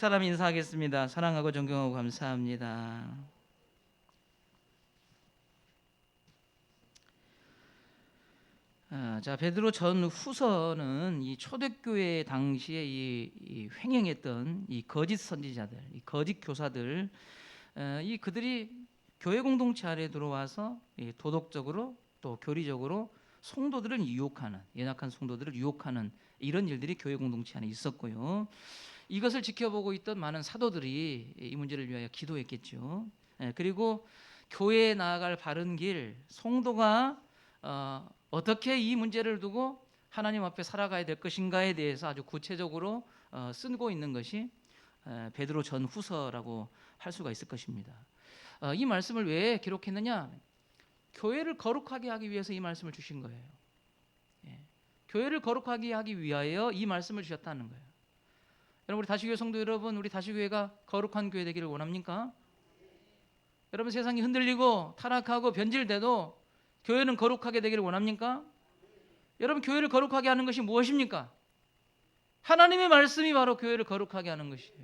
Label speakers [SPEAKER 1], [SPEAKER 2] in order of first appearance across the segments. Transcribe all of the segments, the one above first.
[SPEAKER 1] 사람 인사하겠습니다. 사랑하고 존경하고 감사합니다. 자, 베드로 전 후서는 이 초대교회 당시에 이 횡행했던 이 거짓 선지자들, 이 거짓 교사들, 이 그들이 교회 공동체 안에 들어와서 도덕적으로 또 교리적으로 성도들을 유혹하는, 연약한 성도들을 유혹하는 이런 일들이 교회 공동체 안에 있었고요. 이것을 지켜보고 있던 많은 사도들이 이 문제를 위하여 기도했겠죠. 그리고 교회에 나아갈 바른 길, 성도가 어떻게 이 문제를 두고 하나님 앞에 살아가야 될 것인가에 대해서 아주 구체적으로 쓰고 있는 것이 베드로 전 후서라고 할 수가 있을 것입니다. 이 말씀을 왜 기록했느냐? 교회를 거룩하게 하기 위해서 이 말씀을 주신 거예요. 교회를 거룩하게 하기 위하여 이 말씀을 주셨다는 거예요. 여러분, 우리 다시교회 성도 여러분, 우리 다시교회가 거룩한 교회 되기를 원합니까? 여러분, 세상이 흔들리고 타락하고 변질돼도 교회는 거룩하게 되기를 원합니까? 여러분, 교회를 거룩하게 하는 것이 무엇입니까? 하나님의 말씀이 바로 교회를 거룩하게 하는 것이에요.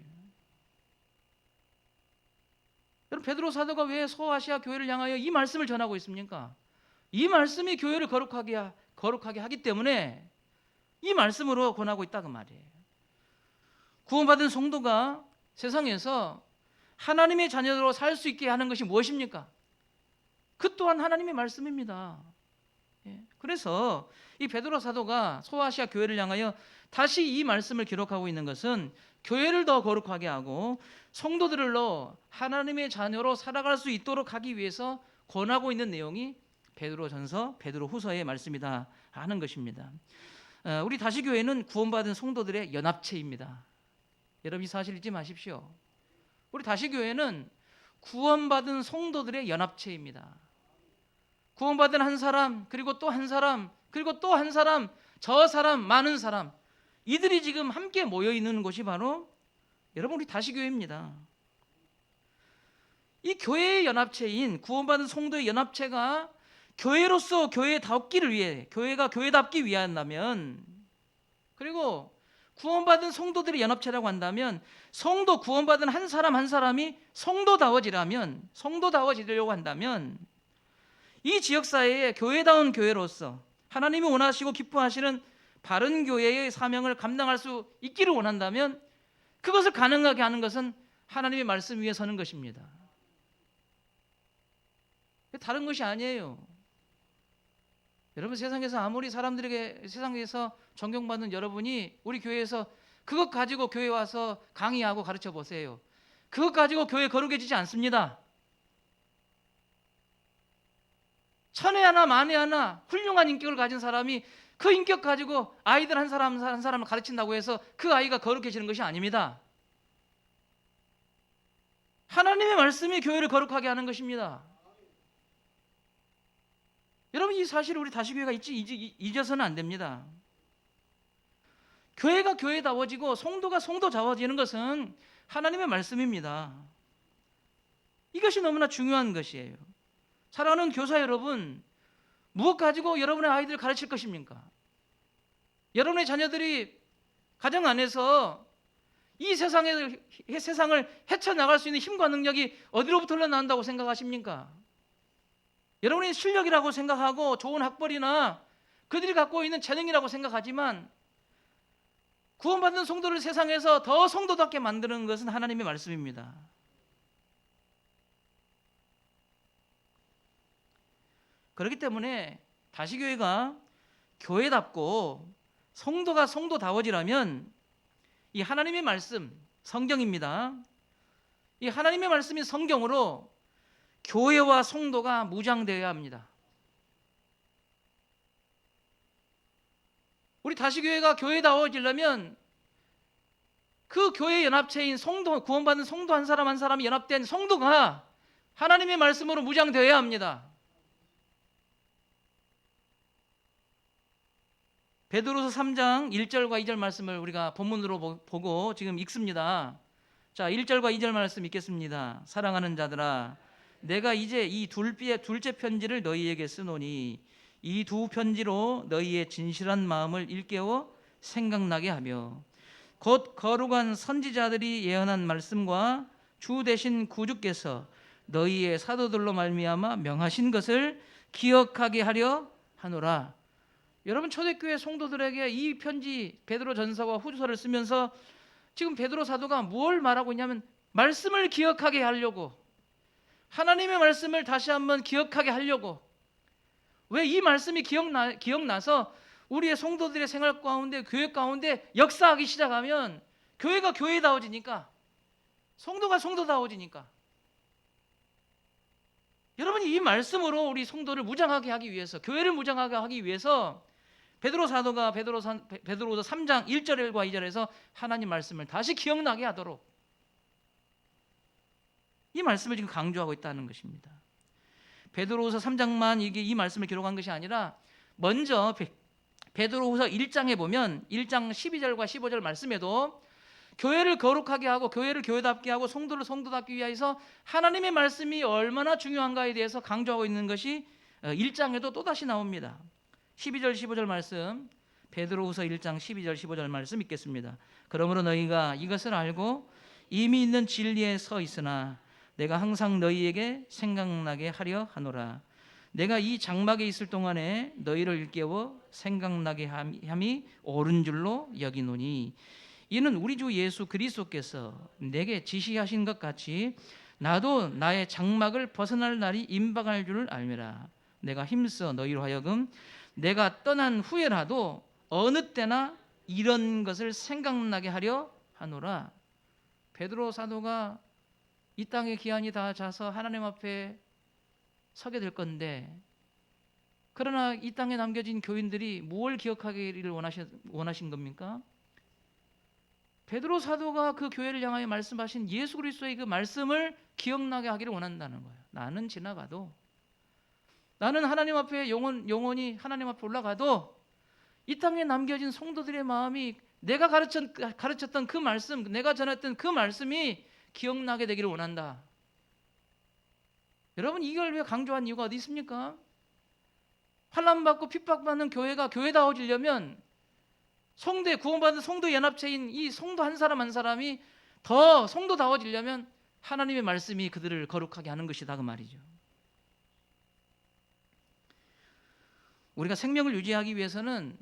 [SPEAKER 1] 여러분, 베드로 사도가 왜 소아시아 교회를 향하여 이 말씀을 전하고 있습니까? 이 말씀이 교회를 거룩하게 하기 때문에 이 말씀으로 권하고 있다 그 말이에요. 구원받은 성도가 세상에서 하나님의 자녀로 살 수 있게 하는 것이 무엇입니까? 그 또한 하나님의 말씀입니다. 그래서 이 베드로 사도가 소아시아 교회를 향하여 다시 이 말씀을 기록하고 있는 것은 교회를 더 거룩하게 하고 성도들로 하나님의 자녀로 살아갈 수 있도록 하기 위해서 권하고 있는 내용이 베드로전서, 베드로후서의 말씀이다 하는 것입니다. 우리 다시교회는 구원받은 성도들의 연합체입니다. 여러분, 이 사실 잊지 마십시오. 우리 다시교회는 구원받은 성도들의 연합체입니다. 구원받은 한 사람, 그리고 또 한 사람, 그리고 또 한 사람, 저 사람, 많은 사람, 이들이 지금 함께 모여 있는 곳이 바로 여러분, 우리 다시교회입니다. 이 교회의 연합체인 구원받은 성도의 연합체가 교회로서 교회답기를 위해, 교회가 교회답기 위한다면, 그리고 구원받은 성도들의 연합체라고 한다면, 성도 구원받은 한 사람 한 사람이 성도다워지려고 한다면 이 지역사회에 교회다운 교회로서 하나님이 원하시고 기뻐하시는 바른 교회의 사명을 감당할 수 있기를 원한다면 그것을 가능하게 하는 것은 하나님의 말씀 위에 서는 것입니다. 다른 것이 아니에요. 여러분, 세상에서 아무리 세상에서 존경받는 여러분이 우리 교회에서 그것 가지고 교회 와서 강의하고 가르쳐 보세요. 그것 가지고 교회 거룩해지지 않습니다. 천에 하나 만에 하나 훌륭한 인격을 가진 사람이 그 인격 가지고 아이들 한 사람 한 사람을 가르친다고 해서 그 아이가 거룩해지는 것이 아닙니다. 하나님의 말씀이 교회를 거룩하게 하는 것입니다. 여러분, 이 사실을 우리 다시교회가 잊어서는 안 됩니다. 교회가 교회다워지고 성도가 성도다워지는 것은 하나님의 말씀입니다. 이것이 너무나 중요한 것이에요. 사랑하는 교사 여러분, 무엇 가지고 여러분의 아이들을 가르칠 것입니까? 여러분의 자녀들이 가정 안에서 이 세상을 헤쳐나갈 수 있는 힘과 능력이 어디로부터 흘러나온다고 생각하십니까? 여러분의 실력이라고 생각하고 좋은 학벌이나 그들이 갖고 있는 재능이라고 생각하지만 구원받는 성도를 세상에서 더 성도답게 만드는 것은 하나님의 말씀입니다. 그렇기 때문에 다시교회가 교회답고 성도가 성도다워지려면 이 하나님의 말씀, 성경입니다. 이 하나님의 말씀이 성경으로 교회와 성도가 무장되어야 합니다. 우리 다시교회가 교회다워지려면 그 교회 연합체인 성도, 구원받은 성도 한 사람 한 사람이 연합된 성도가 하나님의 말씀으로 무장되어야 합니다. 베드로서 3장 1절과 2절 말씀을 우리가 본문으로 보고 지금 읽습니다. 자, 1절과 2절 말씀 읽겠습니다. 사랑하는 자들아, 내가 이제 이 둘째 편지를 너희에게 쓰노니 이 두 편지로 너희의 진실한 마음을 일깨워 생각나게 하며 곧 거룩한 선지자들이 예언한 말씀과 주 대신 구주께서 너희의 사도들로 말미암아 명하신 것을 기억하게 하려 하노라. 여러분, 초대교회 성도들에게 이 편지 베드로전서와 후서를 쓰면서 지금 베드로 사도가 뭘 말하고 있냐면 말씀을 기억하게 하려고, 하나님의 말씀을 다시 한번 기억하게 하려고. 왜 이 말씀이 기억나서 우리의 성도들의 생활 가운데, 교회 가운데 역사하기 시작하면 교회가 교회다워지니까, 성도가 성도다워지니까. 여러분이 이 말씀으로 우리 성도를 무장하게 하기 위해서, 교회를 무장하게 하기 위해서 베드로 사도가 베드로서 3장 1절과 2절에서 하나님 말씀을 다시 기억나게 하도록 이 말씀을 지금 강조하고 있다는 것입니다. 베드로후서 3장만 이 말씀을 기록한 것이 아니라 먼저 베드로후서 1장에 보면 1장 12절과 15절 말씀에도 교회를 거룩하게 하고 교회를 교회답게 하고 성도를 성도답게 위하여서 하나님의 말씀이 얼마나 중요한가에 대해서 강조하고 있는 것이 1장에도 또다시 나옵니다. 12절 15절 말씀, 베드로후서 1장 12절 15절 말씀 읽겠습니다. 그러므로 너희가 이것을 알고 이미 있는 진리에 서 있으나 내가 항상 너희에게 생각나게 하려 하노라. 내가 이 장막에 있을 동안에 너희를 일깨워 생각나게 함이 옳은 줄로 여기노니 이는 우리 주 예수 그리스도께서 내게 지시하신 것 같이 나도 나의 장막을 벗어날 날이 임박할 줄 알미라. 내가 힘써 너희로 하여금 내가 떠난 후에라도 어느 때나 이런 것을 생각나게 하려 하노라. 베드로 사도가 이 땅의 기한이 다 자서 하나님 앞에 서게 될 건데, 그러나 이 땅에 남겨진 교인들이 무엇을 기억하기를 원하신 겁니까? 베드로 사도가 그 교회를 향하여 말씀하신 예수 그리스도의 그 말씀을 기억나게 하기를 원한다는 거예요. 나는 지나가도, 나는 하나님 앞에 영원히 하나님 앞에 올라가도 이 땅에 남겨진 성도들의 마음이 내가 가르쳤던 그 말씀, 내가 전했던 그 말씀이 기억나게 되기를 원한다. 여러분, 이걸 왜 강조한 이유가 어디 있습니까? 환난받고 핍박받는 교회가 교회다워지려면 성도의 구원받은 성도 연합체인 이 성도 한 사람 한 사람이 더 성도다워지려면 하나님의 말씀이 그들을 거룩하게 하는 것이다, 그 말이죠. 우리가 생명을 유지하기 위해서는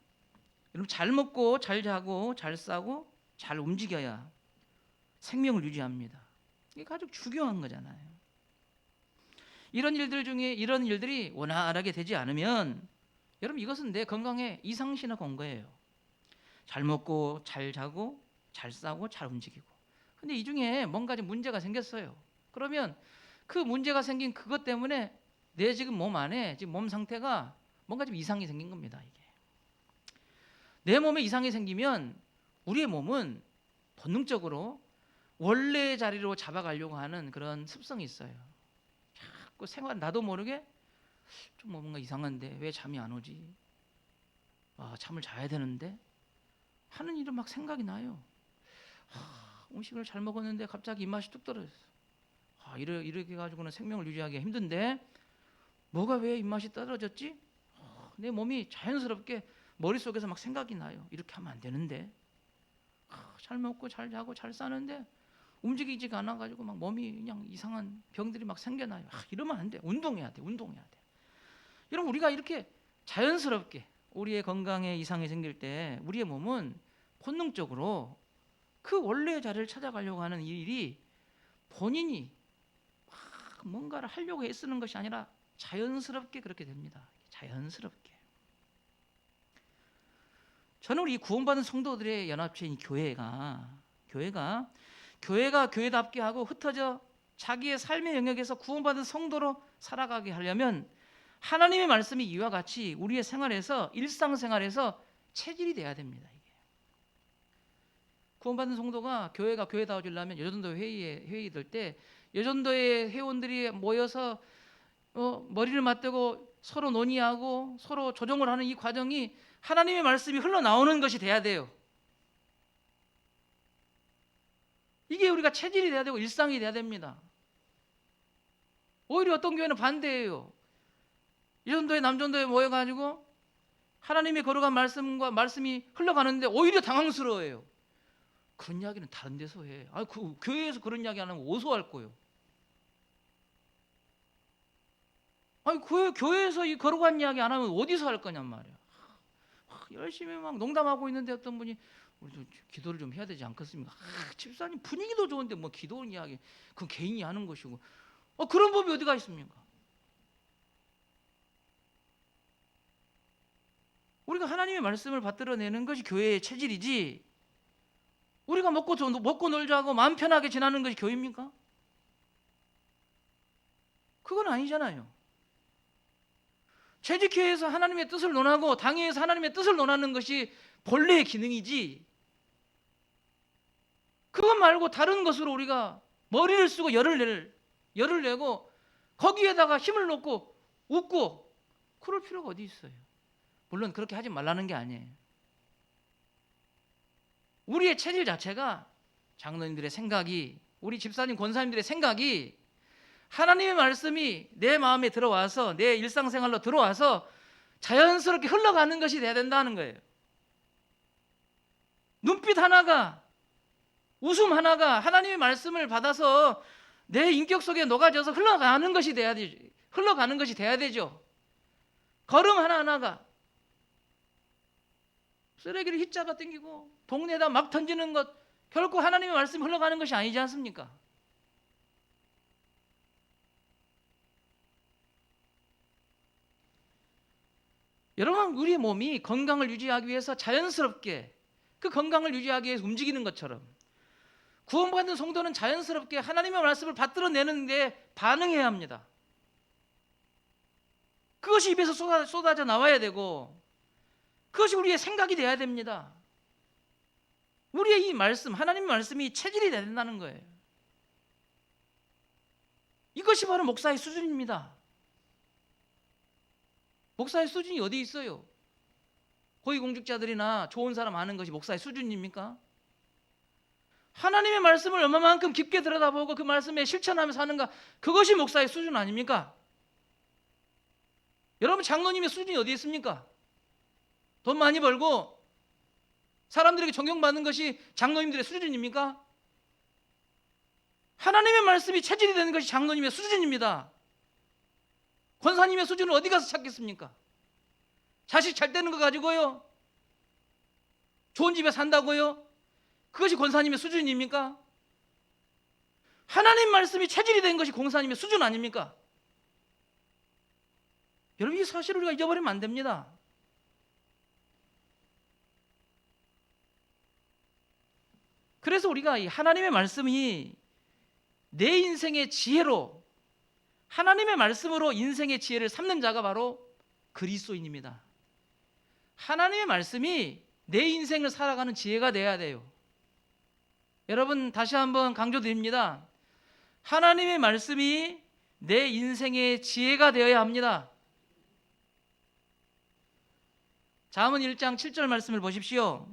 [SPEAKER 1] 여러분, 잘 먹고 잘 자고 잘 싸고 잘 움직여야 생명을 유지합니다. 이게 아주 중요한 거잖아요. 이런 일들이 원활하게 되지 않으면 여러분, 이것은 내 건강에 이상신화가 온 거예요. 잘 먹고 잘 자고 잘 싸고 잘 움직이고, 근데 이 중에 뭔가 좀 문제가 생겼어요. 그러면 그 문제가 생긴 그것 때문에 내 지금 몸 안에 지금 몸 상태가 뭔가 좀 이상이 생긴 겁니다. 이게 내 몸에 이상이 생기면 우리의 몸은 본능적으로 원래의 자리로 잡아가려고 하는 그런 습성이 있어요. 자꾸 생활, 나도 모르게 좀 뭔가 이상한데 왜 잠이 안 오지? 잠을 자야 되는데 하는 일은 막 생각이 나요. 음식을 잘 먹었는데 갑자기 입맛이 뚝 떨어졌어. 이렇게 가지고는 생명을 유지하기가 힘든데 뭐가 왜 입맛이 떨어졌지? 내 몸이 자연스럽게 머릿속에서 막 생각이 나요. 이렇게 하면 안 되는데, 잘 먹고 잘 자고 잘 사는데 움직이지가 않아가지고 막 몸이 그냥 이상한 병들이 막 생겨나요. 이러면 안 돼. 운동해야 돼. 여러분, 우리가 이렇게 자연스럽게 우리의 건강에 이상이 생길 때 우리의 몸은 본능적으로 그 원래의 자리를 찾아가려고 하는 일이 본인이 막 뭔가를 하려고 애쓰는 것이 아니라 자연스럽게 그렇게 됩니다. 자연스럽게. 저는 우리 구원받은 성도들의 연합체인 교회가 교회답게 하고 흩어져 자기의 삶의 영역에서 구원받은 성도로 살아가게 하려면 하나님의 말씀이 이와 같이 우리의 생활에서, 일상생활에서 체질이 돼야 됩니다. 이게. 구원받은 성도가 교회가 교회다워지려면 여전도 회의될 때 여전도의 회원들이 모여서 머리를 맞대고 서로 논의하고 서로 조정을 하는 이 과정이 하나님의 말씀이 흘러나오는 것이 돼야 돼요. 이게 우리가 체질이 돼야 되고 일상이 돼야 됩니다. 오히려 어떤 교회는 반대예요. 여전도에 남전도에 모여가지고 하나님의 거룩한 말씀이 흘러가는데 오히려 당황스러워해요. 그런 이야기는 다른 데서 해. 그 교회에서 그런 이야기 안 하면 어디서 할 거예요? 그 교회에서 이 거룩한 이야기 안 하면 어디서 할 거냔 말이야. 열심히 막 농담하고 있는데 어떤 분이 우리도 기도를 좀 해야 되지 않겠습니까? 집사님 분위기도 좋은데 뭐 기도 이야기 그건 개인이 하는 것이고 그런 법이 어디가 있습니까? 우리가 하나님의 말씀을 받들어내는 것이 교회의 체질이지, 우리가 먹고 놀자고 마음 편하게 지나는 것이 교회입니까? 그건 아니잖아요. 재직회에서 하나님의 뜻을 논하고 당회에서 하나님의 뜻을 논하는 것이 본래의 기능이지, 그것 말고 다른 것으로 우리가 머리를 쓰고 열을 내고 거기에다가 힘을 놓고 웃고 그럴 필요가 어디 있어요. 물론 그렇게 하지 말라는 게 아니에요. 우리의 체질 자체가, 장로님들의 생각이, 우리 집사님 권사님들의 생각이 하나님의 말씀이 내 마음에 들어와서 내 일상생활로 들어와서 자연스럽게 흘러가는 것이 돼야 된다는 거예요. 눈빛 하나가, 웃음 하나가 하나님의 말씀을 받아서 내 인격 속에 녹아져서 흘러가는 것이 돼야 되죠. 걸음 하나하나가, 쓰레기를 hit자가 땡기고 동네에다 막 던지는 것, 결코 하나님의 말씀이 흘러가는 것이 아니지 않습니까? 여러분, 우리의 몸이 건강을 유지하기 위해서 자연스럽게 그 건강을 유지하기 위해서 움직이는 것처럼 구원받은 성도는 자연스럽게 하나님의 말씀을 받들어내는 데 반응해야 합니다. 그것이 입에서 쏟아져 나와야 되고 그것이 우리의 생각이 돼야 됩니다. 우리의 이 말씀, 하나님의 말씀이 체질이 돼야 된다는 거예요. 이것이 바로 목사의 수준입니다. 목사의 수준이 어디 있어요? 고위공직자들이나 좋은 사람 아는 것이 목사의 수준입니까? 하나님의 말씀을 얼마만큼 깊게 들여다보고 그 말씀에 실천하면서 사는가, 그것이 목사의 수준 아닙니까? 여러분, 장로님의 수준이 어디 있습니까? 돈 많이 벌고 사람들에게 존경받는 것이 장로님들의 수준입니까? 하나님의 말씀이 체질이 되는 것이 장로님의 수준입니다. 권사님의 수준을 어디 가서 찾겠습니까? 자식 잘 되는 거 가지고요? 좋은 집에 산다고요? 그것이 권사님의 수준입니까? 하나님 말씀이 체질이 된 것이 권사님의 수준 아닙니까? 여러분, 이 사실을 우리가 잊어버리면 안 됩니다. 그래서 우리가 이 하나님의 말씀이 내 인생의 지혜로, 하나님의 말씀으로 인생의 지혜를 삼는 자가 바로 그리스도인입니다. 하나님의 말씀이 내 인생을 살아가는 지혜가 돼야 돼요. 여러분, 다시 한번 강조드립니다. 하나님의 말씀이 내 인생의 지혜가 되어야 합니다. 잠언 1장 7절 말씀을 보십시오.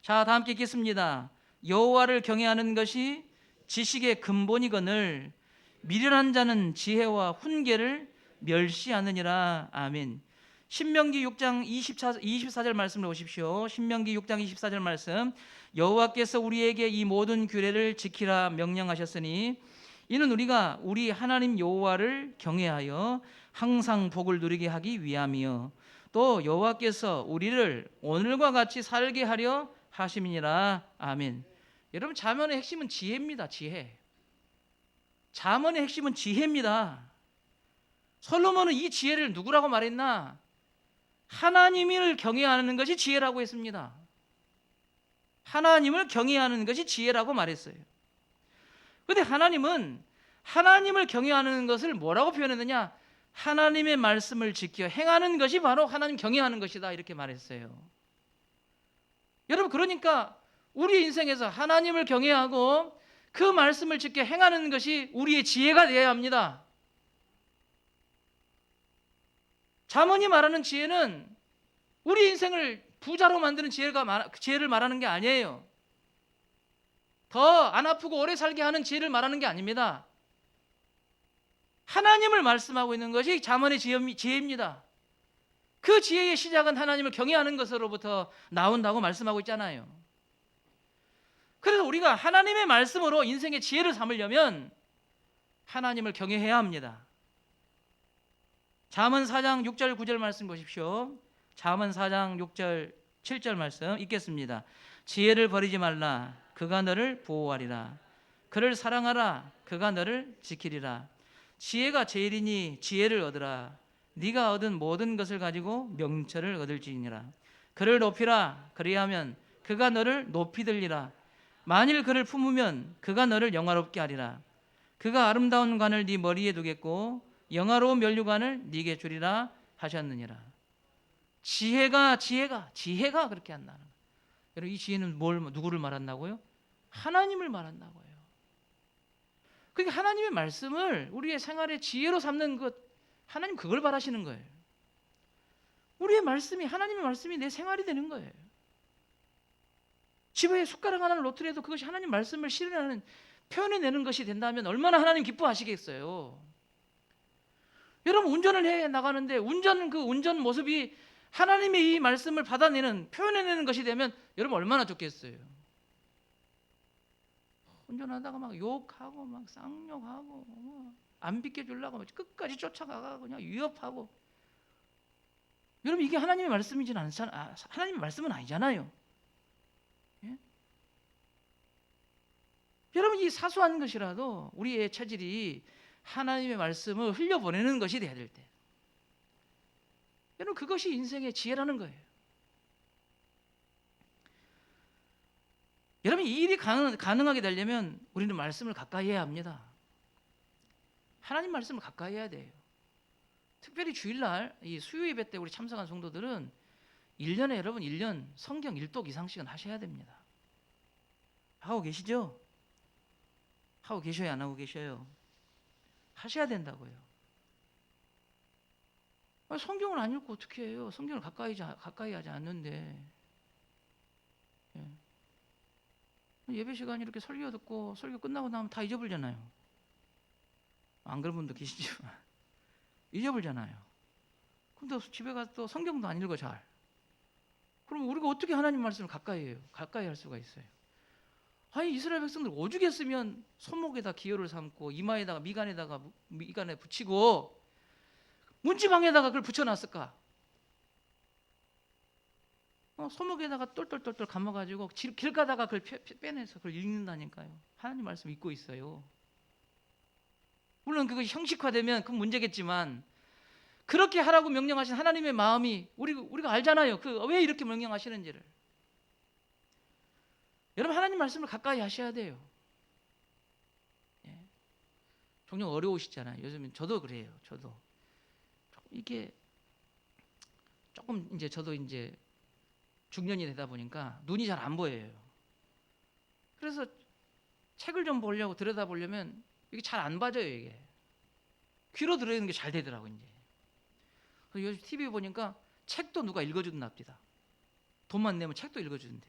[SPEAKER 1] 자, 다 함께 읽겠습니다. 여호와를 경외하는 것이 지식의 근본이거늘 미련한 자는 지혜와 훈계를 멸시하느니라. 아멘. 신명기 6장 24절 말씀을 보십시오. 신명기 6장 24절 말씀. 여호와께서 우리에게 이 모든 규례를 지키라 명령하셨으니 이는 우리가 우리 하나님 여호와를 경외하여 항상 복을 누리게 하기 위함이요 또 여호와께서 우리를 오늘과 같이 살게 하려 하심이니라. 아멘. 여러분, 잠언의 핵심은 지혜입니다. 지혜. 잠언의 핵심은 지혜입니다. 솔로몬은 이 지혜를 누구라고 말했나? 하나님을 경외하는 것이 지혜라고 했습니다. 하나님을 경외하는 것이 지혜라고 말했어요. 그런데 하나님은 하나님을 경외하는 것을 뭐라고 표현했느냐? 하나님의 말씀을 지켜 행하는 것이 바로 하나님 경외하는 것이다, 이렇게 말했어요. 여러분, 그러니까 우리 인생에서 하나님을 경외하고 그 말씀을 지켜 행하는 것이 우리의 지혜가 되어야 합니다. 잠언이 말하는 지혜는 우리 인생을 부자로 만드는 지혜를 말하는 게 아니에요. 더 안 아프고 오래 살게 하는 지혜를 말하는 게 아닙니다. 하나님을 말씀하고 있는 것이 잠언의 지혜입니다. 그 지혜의 시작은 하나님을 경외하는 것으로부터 나온다고 말씀하고 있잖아요. 그래서 우리가 하나님의 말씀으로 인생의 지혜를 삼으려면 하나님을 경외해야 합니다. 잠언 4장 6절 9절 말씀 보십시오. 잠언 4장 6절 7절 말씀 읽겠습니다. 지혜를 버리지 말라. 그가 너를 보호하리라. 그를 사랑하라. 그가 너를 지키리라. 지혜가 제일이니 지혜를 얻으라. 네가 얻은 모든 것을 가지고 명철을 얻을지니라. 그를 높이라. 그리하면 그가 너를 높이 들리라. 만일 그를 품으면 그가 너를 영화롭게 하리라. 그가 아름다운 관을 네 머리에 두겠고 영화로운 면류관을 네게 주리라 하셨느니라. 지혜가 그렇게 한다는 거예요. 여러분, 이 지혜는 누구를 말한다고요? 하나님을 말한다고요. 그러니까 하나님의 말씀을 우리의 생활의 지혜로 삼는 것, 하나님 그걸 바라시는 거예요. 우리의 말씀이, 하나님의 말씀이 내 생활이 되는 거예요. 집에 숟가락 하나를 놓더라도 그것이 하나님 말씀을 실현하는, 표현해내는 것이 된다면 얼마나 하나님 기뻐하시겠어요. 여러분, 운전을 해 나가는데 그 운전 모습이 하나님의 이 말씀을 받아내는, 표현해내는 것이 되면 여러분 얼마나 좋겠어요. 운전하다가 막 욕하고 막 쌍욕하고 안 비켜주려고 끝까지 쫓아가고 그냥 위협하고, 여러분 이게 하나님의 말씀이지는 않잖아요. 하나님의 말씀은 아니잖아요. 예? 여러분, 이 사소한 것이라도 우리의 체질이 하나님의 말씀을 흘려보내는 것이 돼야 될 때, 여러분 그것이 인생의 지혜라는 거예요. 여러분, 이 일이 가능하게 되려면 우리는 말씀을 가까이 해야 합니다. 하나님 말씀을 가까이 해야 돼요. 특별히 주일날 이 수요 예배 때 우리 참석한 성도들은 1년에 여러분 1년 성경 1독 이상씩은 하셔야 됩니다. 하고 계시죠? 하고 계셔요? 안 하고 계셔요? 하셔야 된다고요. 성경을 안 읽고 어떻게 해요? 성경을 가까이 하지 않는데. 예배 시간에 이렇게 설교 듣고 설교 끝나고 나면 다 잊어버리잖아요. 안 그런 분도 계시지만 잊어버리잖아요. 그럼 또 집에 가서 또 성경도 안 읽어 잘. 그럼 우리가 어떻게 하나님 말씀을 가까이 해요? 가까이 할 수가 있어요. 아니, 이스라엘 백성들 오죽했으면 손목에다 기호를 삼고 이마에다가 미간에 붙이고 문지방에다가 그걸 붙여놨을까? 손목에다가 똘똘똘똘 감아가지고 길 가다가 그걸 빼내서 그걸 읽는다니까요. 하나님 말씀 읽고 있어요. 물론 그것이 형식화되면 그건 문제겠지만, 그렇게 하라고 명령하신 하나님의 마음이 우리가 알잖아요. 왜 이렇게 명령하시는지를. 여러분, 하나님 말씀을 가까이 하셔야 돼요. 예. 종종 어려우시잖아요. 요즘엔 저도 그래요. 저도 이게 조금 이제 저도 이제 중년이 되다 보니까 눈이 잘 안 보여요. 그래서 책을 좀 보려고 들여다보려면 이게 잘 안 봐져요. 이게 귀로 들어있는 게 잘 되더라고. 이제 그래서 요즘 TV 보니까 책도 누가 읽어준답니다. 돈만 내면 책도 읽어주는데,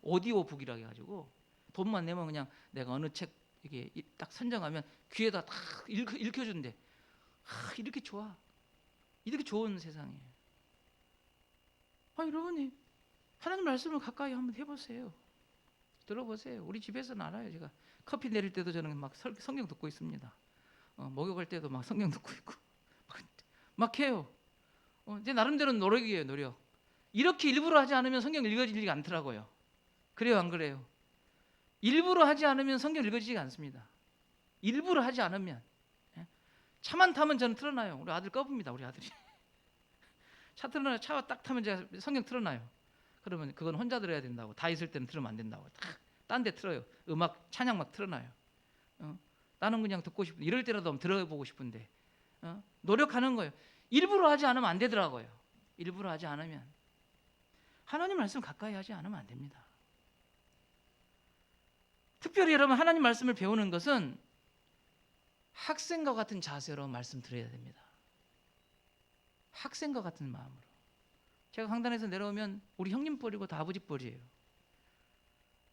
[SPEAKER 1] 오디오북이라 해가지고 돈만 내면 그냥 내가 어느 책 이게 딱 선정하면 귀에다 딱 읽혀준대. 이렇게 좋아, 이렇게 좋은 세상이에요. 여러분이 하나님 말씀을 가까이 한번 해보세요. 들어보세요. 우리 집에서는 알아요. 제가 커피 내릴 때도 저는 막 성경 듣고 있습니다. 목욕할 때도 막 성경 듣고 있고 막 해요. 제 나름대로 노력이에요. 노력. 이렇게 일부러 하지 않으면 성경 읽어지지가 않더라고요. 그래요, 안 그래요? 일부러 하지 않으면 성경 읽어지지가 않습니다. 일부러 하지 않으면. 차만 타면 저는 틀어놔요. 우리 아들 꺼봅니다. 우리 아들이 차 틀어놔요. 차 딱 타면 제가 성경 틀어놔요. 그러면 그건 혼자 들어야 된다고, 다 있을 때는 들으면 안 된다고 딴 데 틀어요. 음악 찬양 막 틀어놔요. 나는 그냥 듣고 싶은데, 이럴 때라도 한번 들어보고 싶은데 노력하는 거예요. 일부러 하지 않으면 안 되더라고요. 일부러 하지 않으면. 하나님 말씀 가까이 하지 않으면 안 됩니다. 특별히 여러분, 하나님 말씀을 배우는 것은 학생과 같은 자세로 말씀 들어야 됩니다. 학생과 같은 마음으로. 제가 강단에서 내려오면 우리 형님 뻘이고 다 아버지 뻘이에요.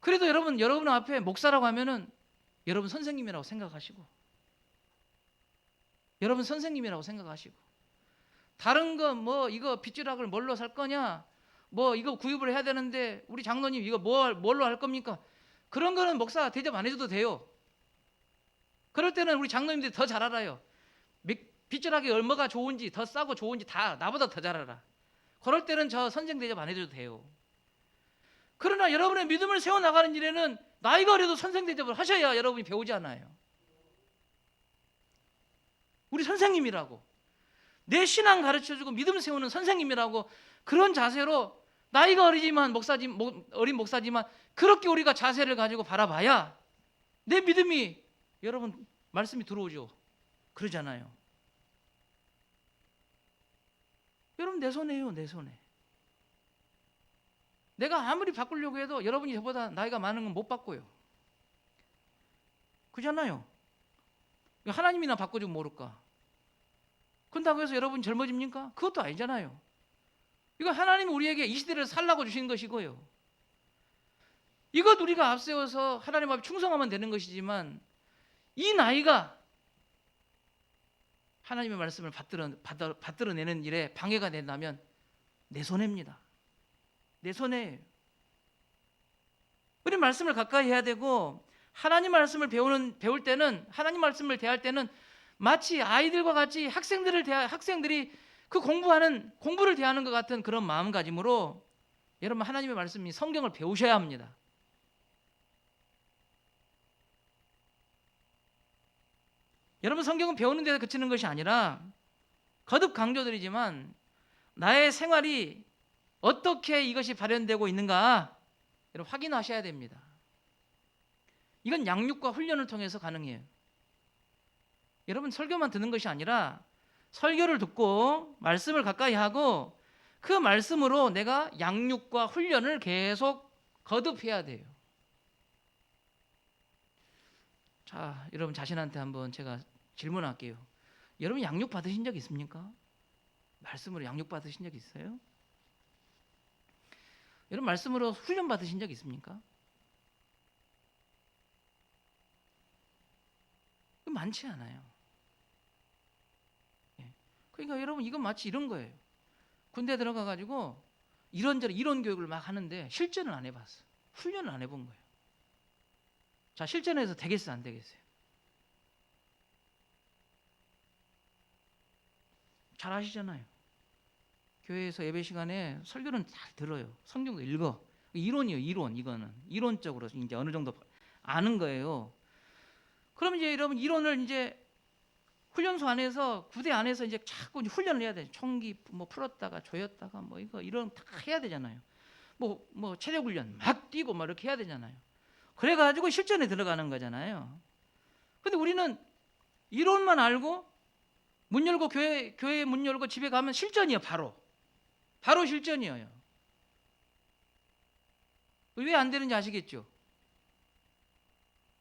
[SPEAKER 1] 그래도 여러분 앞에 목사라고 하면은 여러분 선생님이라고 생각하시고, 여러분 선생님이라고 생각하시고, 다른 거 뭐 이거 빗주락을 뭘로 살 거냐, 뭐 이거 구입을 해야 되는데 우리 장로님 이거 뭘로 할 겁니까? 그런 거는 목사 대접 안 해줘도 돼요. 그럴 때는 우리 장로님들이 더 잘 알아요. 빗절하기 얼마가 좋은지, 더 싸고 좋은지 다 나보다 더 잘 알아. 그럴 때는 저 선생 대접 안 해줘도 돼요. 그러나 여러분의 믿음을 세워나가는 일에는 나이가 어려도 선생 대접을 하셔야 여러분이 배우지 않아요. 우리 선생님이라고, 내 신앙 가르쳐주고 믿음 세우는 선생님이라고, 그런 자세로 나이가 어린 목사지만 그렇게 우리가 자세를 가지고 바라봐야 내 믿음이, 여러분, 말씀이 들어오죠. 그러잖아요. 여러분, 내 손에요, 내 손에. 내가 아무리 바꾸려고 해도 여러분이 저보다 나이가 많은 건 못 바꿔요. 그잖아요. 하나님이나 바꿔주면 모를까? 그런다고 해서 여러분 젊어집니까? 그것도 아니잖아요. 이거 하나님이 우리에게 이 시대를 살라고 주신 것이고요. 이것 우리가 앞세워서 하나님 앞에 충성하면 되는 것이지만, 이 나이가 하나님의 말씀을 받들어내는 일에 방해가 된다면 내 손해입니다. 내 손해예요. 우리 말씀을 가까이 해야 되고, 하나님 말씀을 배울 때는, 하나님 말씀을 대할 때는 마치 아이들과 같이 학생들이 그 공부를 대하는 것 같은 그런 마음가짐으로 여러분 하나님의 말씀이 성경을 배우셔야 합니다. 여러분, 성경은 배우는 데 그치는 것이 아니라, 거듭 강조드리지만 나의 생활이 어떻게 이것이 발현되고 있는가 여러분 확인하셔야 됩니다. 이건 양육과 훈련을 통해서 가능해요. 여러분, 설교만 듣는 것이 아니라 설교를 듣고 말씀을 가까이 하고 그 말씀으로 내가 양육과 훈련을 계속 거듭해야 돼요. 자, 여러분 자신한테 한번 제가 질문할게요. 여러분 양육 받으신 적 있습니까? 말씀으로 양육 받으신 적 있어요? 여러분 말씀으로 훈련 받으신 적 있습니까? 많지 않아요. 그러니까 여러분, 이건 마치 이런 거예요. 군대 들어가 가지고 이런저런 이론 교육을 막 하는데 실전을 안 해봤어. 훈련을 안 해본 거예요. 자, 실전에서 되겠어요, 안 되겠어요? 잘 아시잖아요. 교회에서 예배 시간에 설교는 잘 들어요. 성경도 읽어. 이론이에요, 이론. 이거는 이론적으로 이제 어느 정도 아는 거예요. 그럼 이제 여러분 이론을 이제 훈련소 안에서, 부대 안에서 이제 자꾸 이제 훈련을 해야 돼. 총기 뭐 풀었다가 조였다가 뭐 이런 다 해야 되잖아요. 뭐 체력 훈련 막 뛰고 뭐 이렇게 해야 되잖아요. 그래가지고 실전에 들어가는 거잖아요. 근데 우리는 이론만 알고 문 열고 교회 문 열고 집에 가면 실전이에요. 바로 실전이에요. 왜 안 되는지 아시겠죠?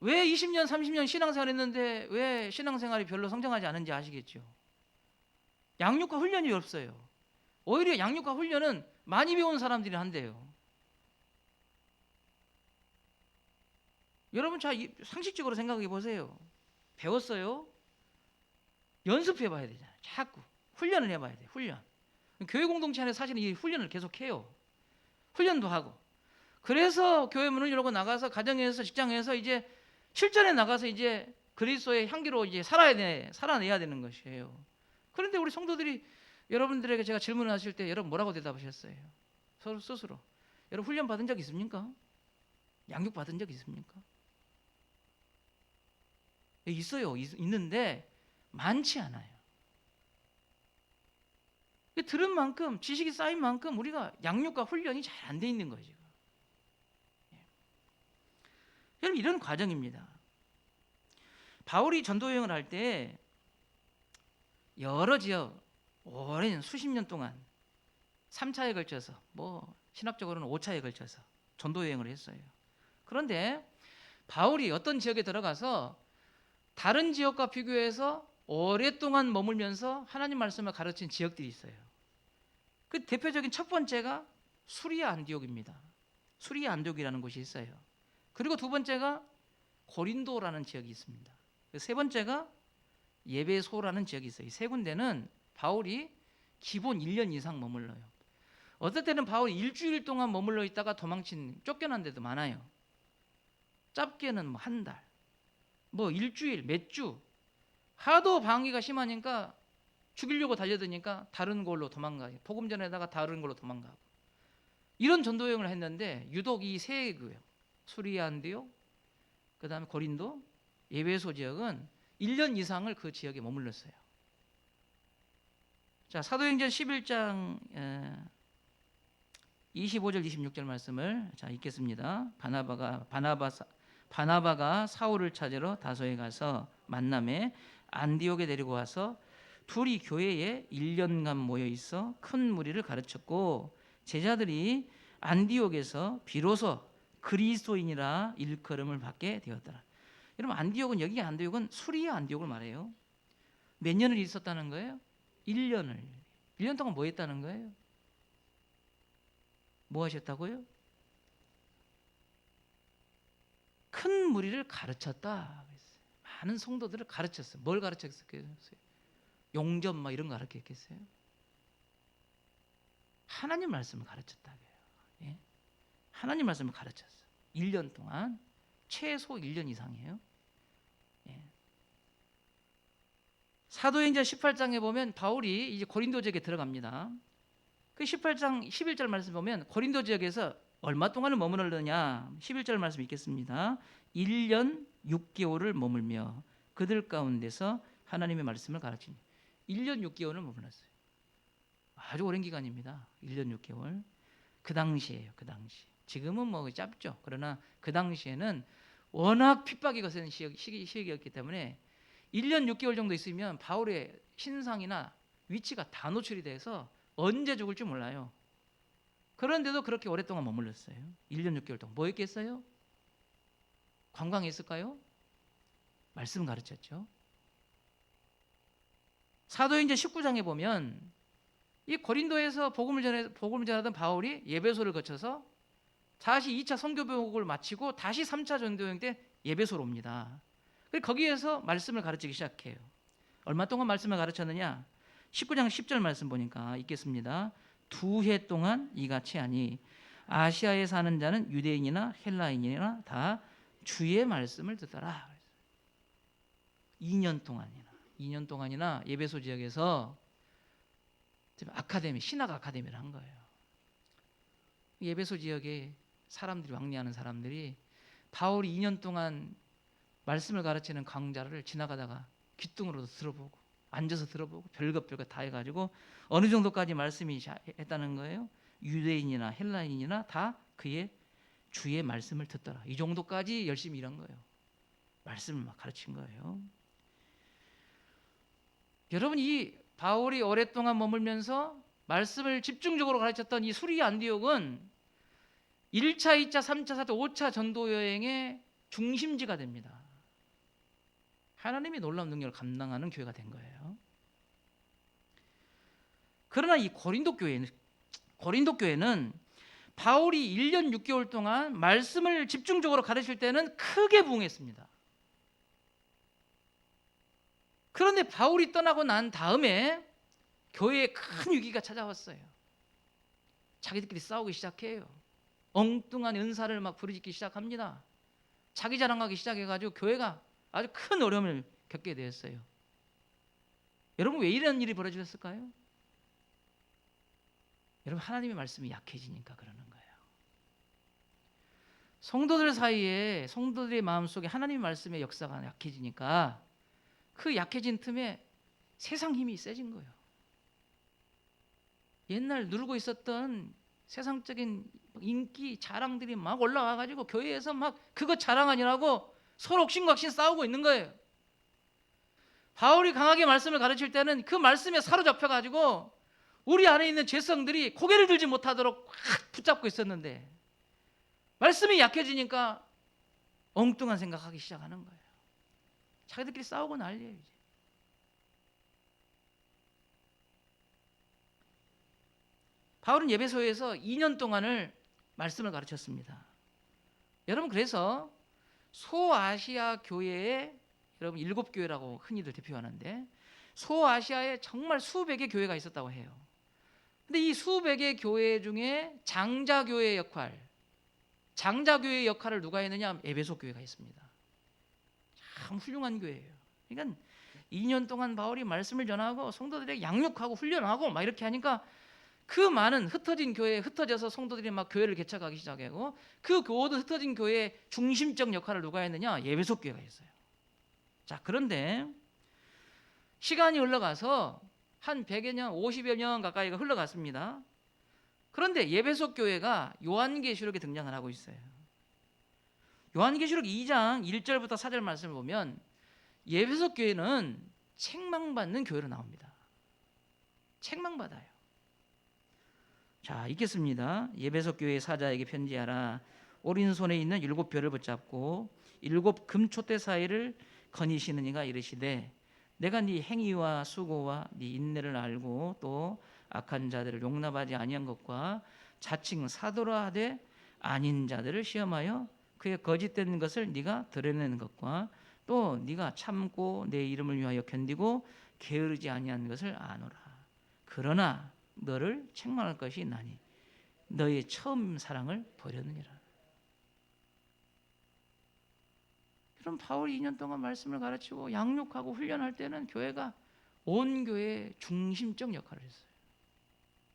[SPEAKER 1] 왜 20년 30년 신앙생활 했는데 왜 신앙생활이 별로 성장하지 않은지 아시겠죠? 양육과 훈련이 없어요. 오히려 양육과 훈련은 많이 배운 사람들이 한대요. 여러분, 자, 상식적으로 생각해 보세요. 배웠어요? 연습해 봐야 되잖아요. 자꾸 훈련을 해봐야 돼요. 훈련. 교회 공동체 안에 사실은 이 훈련을 계속 해요. 훈련도 하고. 그래서 교회 문을 열고 나가서 가정에서 직장에서 이제 실전에 나가서 이제 그리스도의 향기로 이제 살아내야 되는 것이에요. 그런데 우리 성도들이 여러분들에게 제가 질문을 하실 때 여러분 뭐라고 대답하셨어요? 서로 스스로. 여러분 훈련 받은 적 있습니까? 양육 받은 적 있습니까? 있어요. 있는데 많지 않아요. 들은 만큼, 지식이 쌓인 만큼 우리가 양육과 훈련이 잘 안 돼 있는 거죠. 여러분, 이런 과정입니다. 바울이 전도 여행을 할 때 여러 지역 오랜 수십 년 동안 3차에 걸쳐서, 뭐 신학적으로는 5차에 걸쳐서 전도 여행을 했어요. 그런데 바울이 어떤 지역에 들어가서 다른 지역과 비교해서 오랫동안 머물면서 하나님 말씀을 가르친 지역들이 있어요. 그 대표적인 첫 번째가 수리아 안디옥입니다. 수리아 안디옥이라는 곳이 있어요. 그리고 두 번째가 고린도라는 지역이 있습니다. 세 번째가 예배소라는 지역이 있어요. 이 세 군데는 바울이 기본 1년 이상 머물러요. 어떨 때는 바울이 일주일 동안 머물러 있다가 쫓겨난 데도 많아요. 짧게는 뭐 한 달, 뭐 일주일, 몇 주, 하도 방위가 심하니까 죽이려고 달려드니까 다른 걸로 도망가요. 복음 전에다가 다른 걸로 도망가고, 이런 전도 여행을 했는데 유독 이 세 교회, 수리아, 안디옥, 그다음에 고린도, 에베소 지역은 1년 이상을 그 지역에 머물렀어요. 자, 사도행전 11장 25절 26절 말씀을 자 읽겠습니다. 바나바가 사울을 찾으러 다소에 가서 만남에 안디옥에 데리고 와서 둘이 교회에 1년간 모여 있어 큰 무리를 가르쳤고, 제자들이 안디옥에서 비로소 그리스도인이라 일컬음을 받게 되었더라. 여러분, 안디옥은, 여기 안디옥은 수리아 안디옥을 말해요. 몇 년을 있었다는 거예요? 1년을. 1년 동안 뭐 했다는 거예요? 뭐 하셨다고요? 큰 무리를 가르쳤다. 많은 성도들을 가르쳤어요. 뭘 가르쳤겠어요? 용접 막 이런 거 가르쳤겠어요? 하나님 말씀을 가르쳤다고요. 예? 하나님 말씀을 가르쳤어요. 1년 동안, 최소 1년 이상이에요. 예. 사도행전 18장에 보면 바울이 이제 고린도 지역에 들어갑니다. 그 18장 11절 말씀 보면 고린도 지역에서 얼마 동안을 머무르느냐, 11절 말씀 읽겠습니다. 1년 6개월을 머물며 그들 가운데서 하나님의 말씀을 가르치니. 1년 6개월을 머물렀어요. 아주 오랜 기간입니다. 1년 6개월. 그 당시에요. 그 당시. 지금은 뭐 짧죠. 그러나 그 당시에는 워낙 핍박이 거센 시기였기 때문에 1년 6개월 정도 있으면 바울의 신상이나 위치가 다 노출이 돼서 언제 죽을지 몰라요. 그런데도 그렇게 오랫동안 머물렀어요. 1년 6개월 동안. 뭐 했겠어요? 관광했을까요? 말씀 가르쳤죠. 사도행전 19장에 보면 이 고린도에서 복음을 전하던 바울이 에베소를 거쳐서 다시 2차 선교복을 마치고 다시 3차 전도여행 때 에베소로 옵니다. 거기에서 말씀을 가르치기 시작해요. 얼마 동안 말씀을 가르쳤느냐? 19장 10절 말씀 보니까 읽겠습니다. 2해 동안 이같이 하니 아시아에 사는 자는 유대인이나 헬라인이나 다 주의 말씀을 듣더라. 2년 동안이나 에베소 지역에서 아카데미, 신학 아카데미를 한 거예요. 에베소 지역에 사람들이, 왕래하는 사람들이 바울이 2년 동안 말씀을 가르치는 강좌를 지나가다가 귀뚱으로도 들어보고 앉아서 들어보고 별것 다 해가지고 어느 정도까지 말씀이 했다는 거예요? 유대인이나 헬라인이나 다 그의 주의 말씀을 듣더라. 이 정도까지 열심히 일한 거예요. 말씀을 막 가르친 거예요. 여러분, 이 바울이 오랫동안 머물면서 말씀을 집중적으로 가르쳤던 이 수리 안디옥은 1차, 2차, 3차, 4차, 5차 전도 여행의 중심지가 됩니다. 하나님이 놀라운 능력을 감당하는 교회가 된 거예요. 그러나 이 고린도 교회는 바울이 1년 6개월 동안 말씀을 집중적으로 가르칠 때는 크게 부응했습니다. 그런데 바울이 떠나고 난 다음에 교회에 큰 위기가 찾아왔어요. 자기들끼리 싸우기 시작해요. 엉뚱한 은사를 막 부르짖기 시작합니다. 자기 자랑하기 시작해가지고 교회가 아주 큰 어려움을 겪게 되었어요. 여러분, 왜 이런 일이 벌어졌을까요? 여러분, 하나님의 말씀이 약해지니까 그러는 거예요. 성도들 사이에, 성도들의 마음속에 하나님의 말씀의 역사가 약해지니까 그 약해진 틈에 세상 힘이 세진 거예요. 옛날 누르고 있었던 세상적인 인기, 자랑들이 막 올라와가지고 교회에서 막 그거 자랑하느라고 서로 옥신각신 싸우고 있는 거예요. 바울이 강하게 말씀을 가르칠 때는 그 말씀에 사로잡혀가지고 우리 안에 있는 죄성들이 고개를 들지 못하도록 확 붙잡고 있었는데 말씀이 약해지니까 엉뚱한 생각하기 시작하는 거예요. 자기들끼리 싸우고 난리예요. 이제. 바울은 에베소에서 2년 동안을 말씀을 가르쳤습니다. 여러분, 그래서 소아시아 교회에, 여러분 7교회라고 흔히들 대표하는데 소아시아에 정말 수백의 교회가 있었다고 해요. 근데 이 수백의 교회 중에 장자교회의 역할, 장자교회의 역할을 누가 했느냐? 에베소 교회가 했습니다. 참 훌륭한 교회예요. 그러니까 2년 동안 바울이 말씀을 전하고 성도들에게 양육하고 훈련하고 막 이렇게 하니까 그 많은 흩어진 교회에 흩어져서 성도들이 막 교회를 개척하기 시작하고 그 모든 흩어진 교회의 중심적 역할을 누가 했느냐? 에베소 교회가 했어요. 자, 그런데 시간이 흘러가서 한 100여 년, 50여 년 가까이가 흘러갔습니다. 그런데 에베소 교회가 요한계시록에 등장을 하고 있어요. 요한계시록 2장 1절부터 4절 말씀을 보면 에베소 교회는 책망받는 교회로 나옵니다. 책망받아요. 자, 읽겠습니다. 에베소 교회 사자에게 편지하라. 오른손에 있는 7별을 붙잡고 7 금촛대 사이를 거니시는 이가 이르시되 내가 네 행위와 수고와 네 인내를 알고 또 악한 자들을 용납하지 아니한 것과 자칭 사도라 하되 아닌 자들을 시험하여 그의 거짓된 것을 네가 드러내는 것과 또 네가 참고 내 이름을 위하여 견디고 게으르지 아니한 것을 아노라. 그러나 너를 책망할 것이 있나니 너의 처음 사랑을 버렸느니라. 그럼 바울이 2년 동안 말씀을 가르치고 양육하고 훈련할 때는 교회가 온 교회의 중심적 역할을 했어요.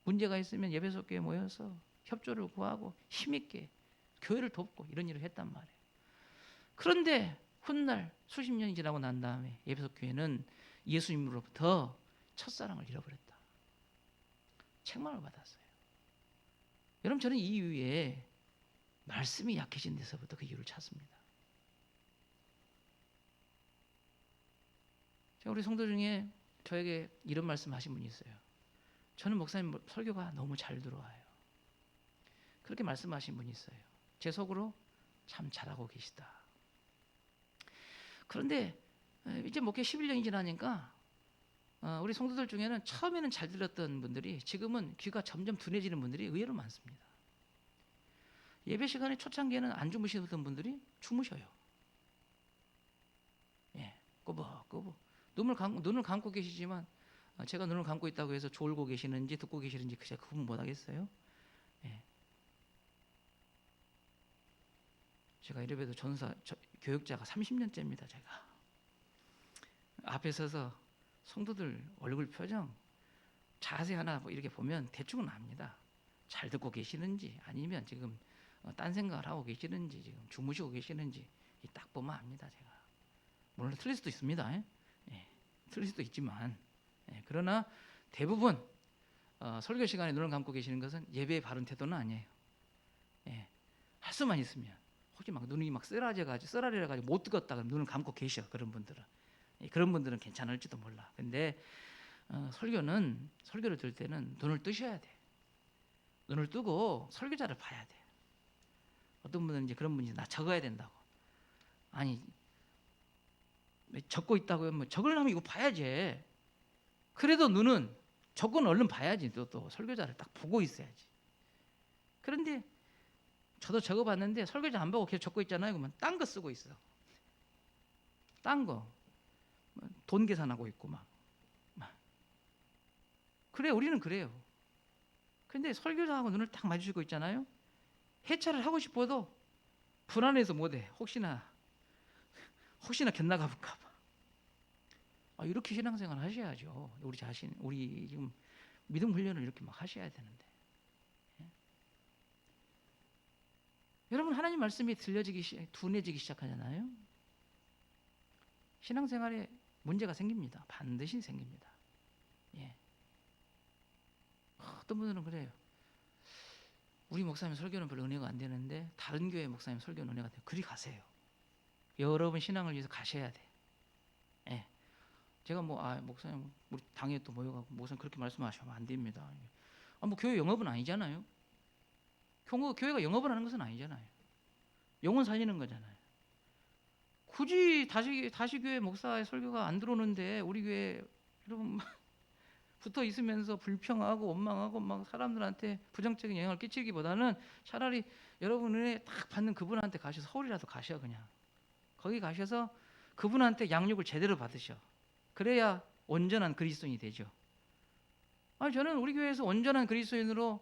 [SPEAKER 1] 문제가 있으면 에베소 교회에 모여서 협조를 구하고 힘있게 교회를 돕고 이런 일을 했단 말이에요. 그런데 훗날 수십 년이 지나고 난 다음에 에베소 교회는 예수님으로부터 첫사랑을 잃어버렸다. 책망을 받았어요. 여러분, 저는 이 이유에 말씀이 약해진 데서부터 그 이유를 찾습니다. 우리 성도 중에 저에게 이런 말씀 하신 분이 있어요. 저는 목사님 설교가 너무 잘 들어와요. 그렇게 말씀하신 분이 있어요. 제 속으로 참 잘하고 계시다. 그런데 이제 목회 11년이 지나니까 우리 성도들 중에는 처음에는 잘 들었던 분들이 지금은 귀가 점점 둔해지는 분들이 의외로 많습니다. 예배 시간에 초창기에는 안 주무시던 분들이 주무셔요. 예, 꼬박꼬박 눈을 감고 계시지만 제가 눈을 감고 있다고 해서 졸고 계시는지 듣고 계시는지 제가 구분 못 하겠어요. 예. 제가 이래봬도 교육자가 30년째입니다. 제가 앞에 서서 성도들 얼굴 표정, 자세 하나 뭐 이렇게 보면 대충은 압니다. 잘 듣고 계시는지 아니면 지금 딴 생각을 하고 계시는지 지금 주무시고 계시는지 딱 보면 압니다. 제가 물론 틀릴 수도 있습니다. 예, 틀릴 수도 있지만 그러나 대부분 설교 시간에 눈을 감고 계시는 것은 예배의 바른 태도는 아니에요. 할 수만 있으면 혹시 막 눈이 막 쓰라려가지고 못 뜨겠다 그러면 눈을 감고 계셔. 그런 분들은 괜찮을지도 몰라. 근데 설교를 들을 때는 눈을 뜨셔야 돼. 눈을 뜨고 설교자를 봐야 돼. 어떤 분은 이제 그런 분이 나 적어야 된다고. 아니 적고 있다고 하면 적으려면 이거 봐야지. 그래도 눈은 적고는 얼른 봐야지. 또 설교자를 딱 보고 있어야지. 그런데 저도 적어봤는데 설교자 안 보고 계속 적고 있잖아요. 그러면 딴 거 쓰고 있어. 딴 거. 돈 계산하고 있고 막. 그래, 우리는 그래요. 근데 설교자하고 눈을 딱 마주치고 있잖아요. 해차를 하고 싶어도 불안해서 못해. 혹시나 곁나가 볼까 봐. 이렇게 신앙생활 하셔야죠. 우리 지금 믿음 훈련을 이렇게 막 하셔야 되는데. 여러분, 하나님 말씀이 둔해지기 시작하잖아요. 신앙생활에 문제가 생깁니다. 반드시 생깁니다. 어떤 분들은 그래요. 우리 목사님 설교는 별로 은혜가 안 되는데 다른 교회 목사님 설교는 은혜가 돼요. 그리 가세요. 여러분 신앙을 위해서 가셔야 돼. 제가 목사님 우리 당에 또 모여가고 목사님 그렇게 말씀하시면 안 됩니다. 교회 영업은 아니잖아요. 교회가 영업을 하는 것은 아니잖아요. 영혼 살리는 거잖아요. 굳이 다시 교회 목사의 설교가 안 들어오는데 우리 교회 여러분 붙어 있으면서 불평하고 원망하고 막 사람들한테 부정적인 영향을 끼치기보다는 차라리 여러분 은혜 딱 받는 그분한테 가셔서 서울이라도 가셔. 그냥 거기 가셔서 그분한테 양육을 제대로 받으셔. 그래야 온전한 그리스도인이 되죠. 저는 우리 교회에서 온전한 그리스도인으로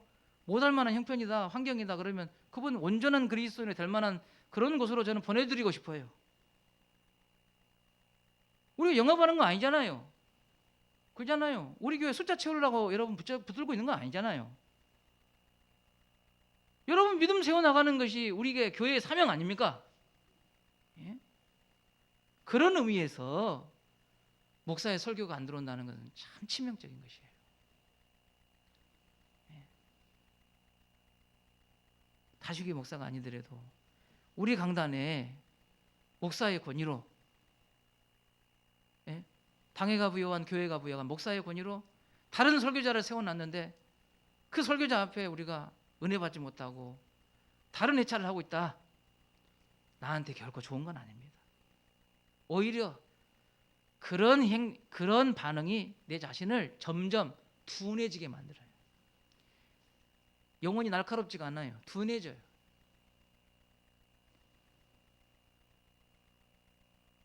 [SPEAKER 1] 못할 만한 형편이다, 환경이다 그러면 그분 온전한 그리스도인이 될 만한 그런 곳으로 저는 보내드리고 싶어요. 우리가 영업하는 거 아니잖아요. 그렇잖아요. 우리 교회 숫자 채우려고 여러분 붙들고 있는 거 아니잖아요. 여러분 믿음 세워나가는 것이 우리 교회의 사명 아닙니까? 예? 그런 의미에서 목사의 설교가 안 들어온다는 것은 참 치명적인 것이에요. 예. 다시기 목사가 아니더라도 우리 강단에 목사의 권위로, 예? 당회가 부여한 교회가 부여한 목사의 권위로 다른 설교자를 세워놨는데 그 설교자 앞에 우리가 은혜 받지 못하고 다른 회차를 하고 있다. 나한테 결코 좋은 건 아닙니다. 오히려 그런 반응이 내 자신을 점점 둔해지게 만들어요. 영혼이 날카롭지가 않아요. 둔해져요.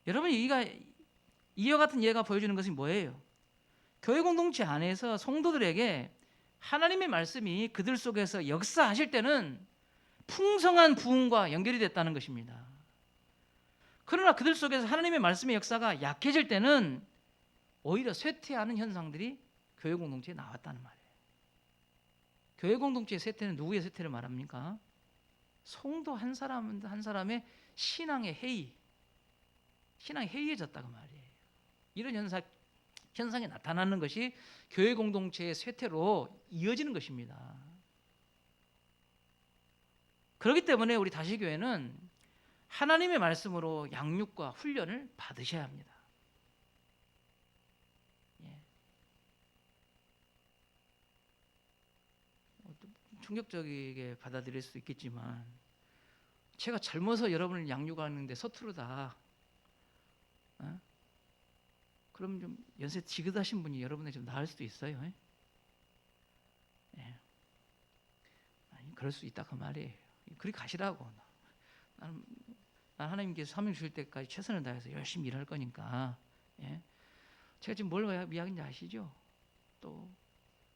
[SPEAKER 1] 여러분, 이와 같은 예가 보여주는 것이 뭐예요? 교회 공동체 안에서 성도들에게 하나님의 말씀이 그들 속에서 역사하실 때는 풍성한 부흥과 연결이 됐다는 것입니다. 그러나 그들 속에서 하나님의 말씀의 역사가 약해질 때는 오히려 쇠퇴하는 현상들이 교회 공동체에 나왔다는 말이에요. 교회 공동체의 쇠퇴는 누구의 쇠퇴를 말합니까? 성도 한 사람 한 사람의 신앙이 해이해졌다고 말이에요. 이런 현상이 나타나는 것이 교회 공동체의 쇠퇴로 이어지는 것입니다. 그렇기 때문에 우리 다시교회는 하나님의 말씀으로 양육과 훈련을 받으셔야 합니다. 예. 충격적이게 받아들일 수 있겠지만 제가 젊어서 여러분을 양육하는데 서투르다. 그럼 좀 연세 지긋하신 분이 여러분에게 좀 나을 수도 있어요. 예. 아니, 그럴 수 있다 그 말이에요. 그리 가시라고. 난 하나님께서 사명 주실 때까지 최선을 다해서 열심히 일할 거니까. 예. 제가 지금 뭘 이야기인지 아시죠? 또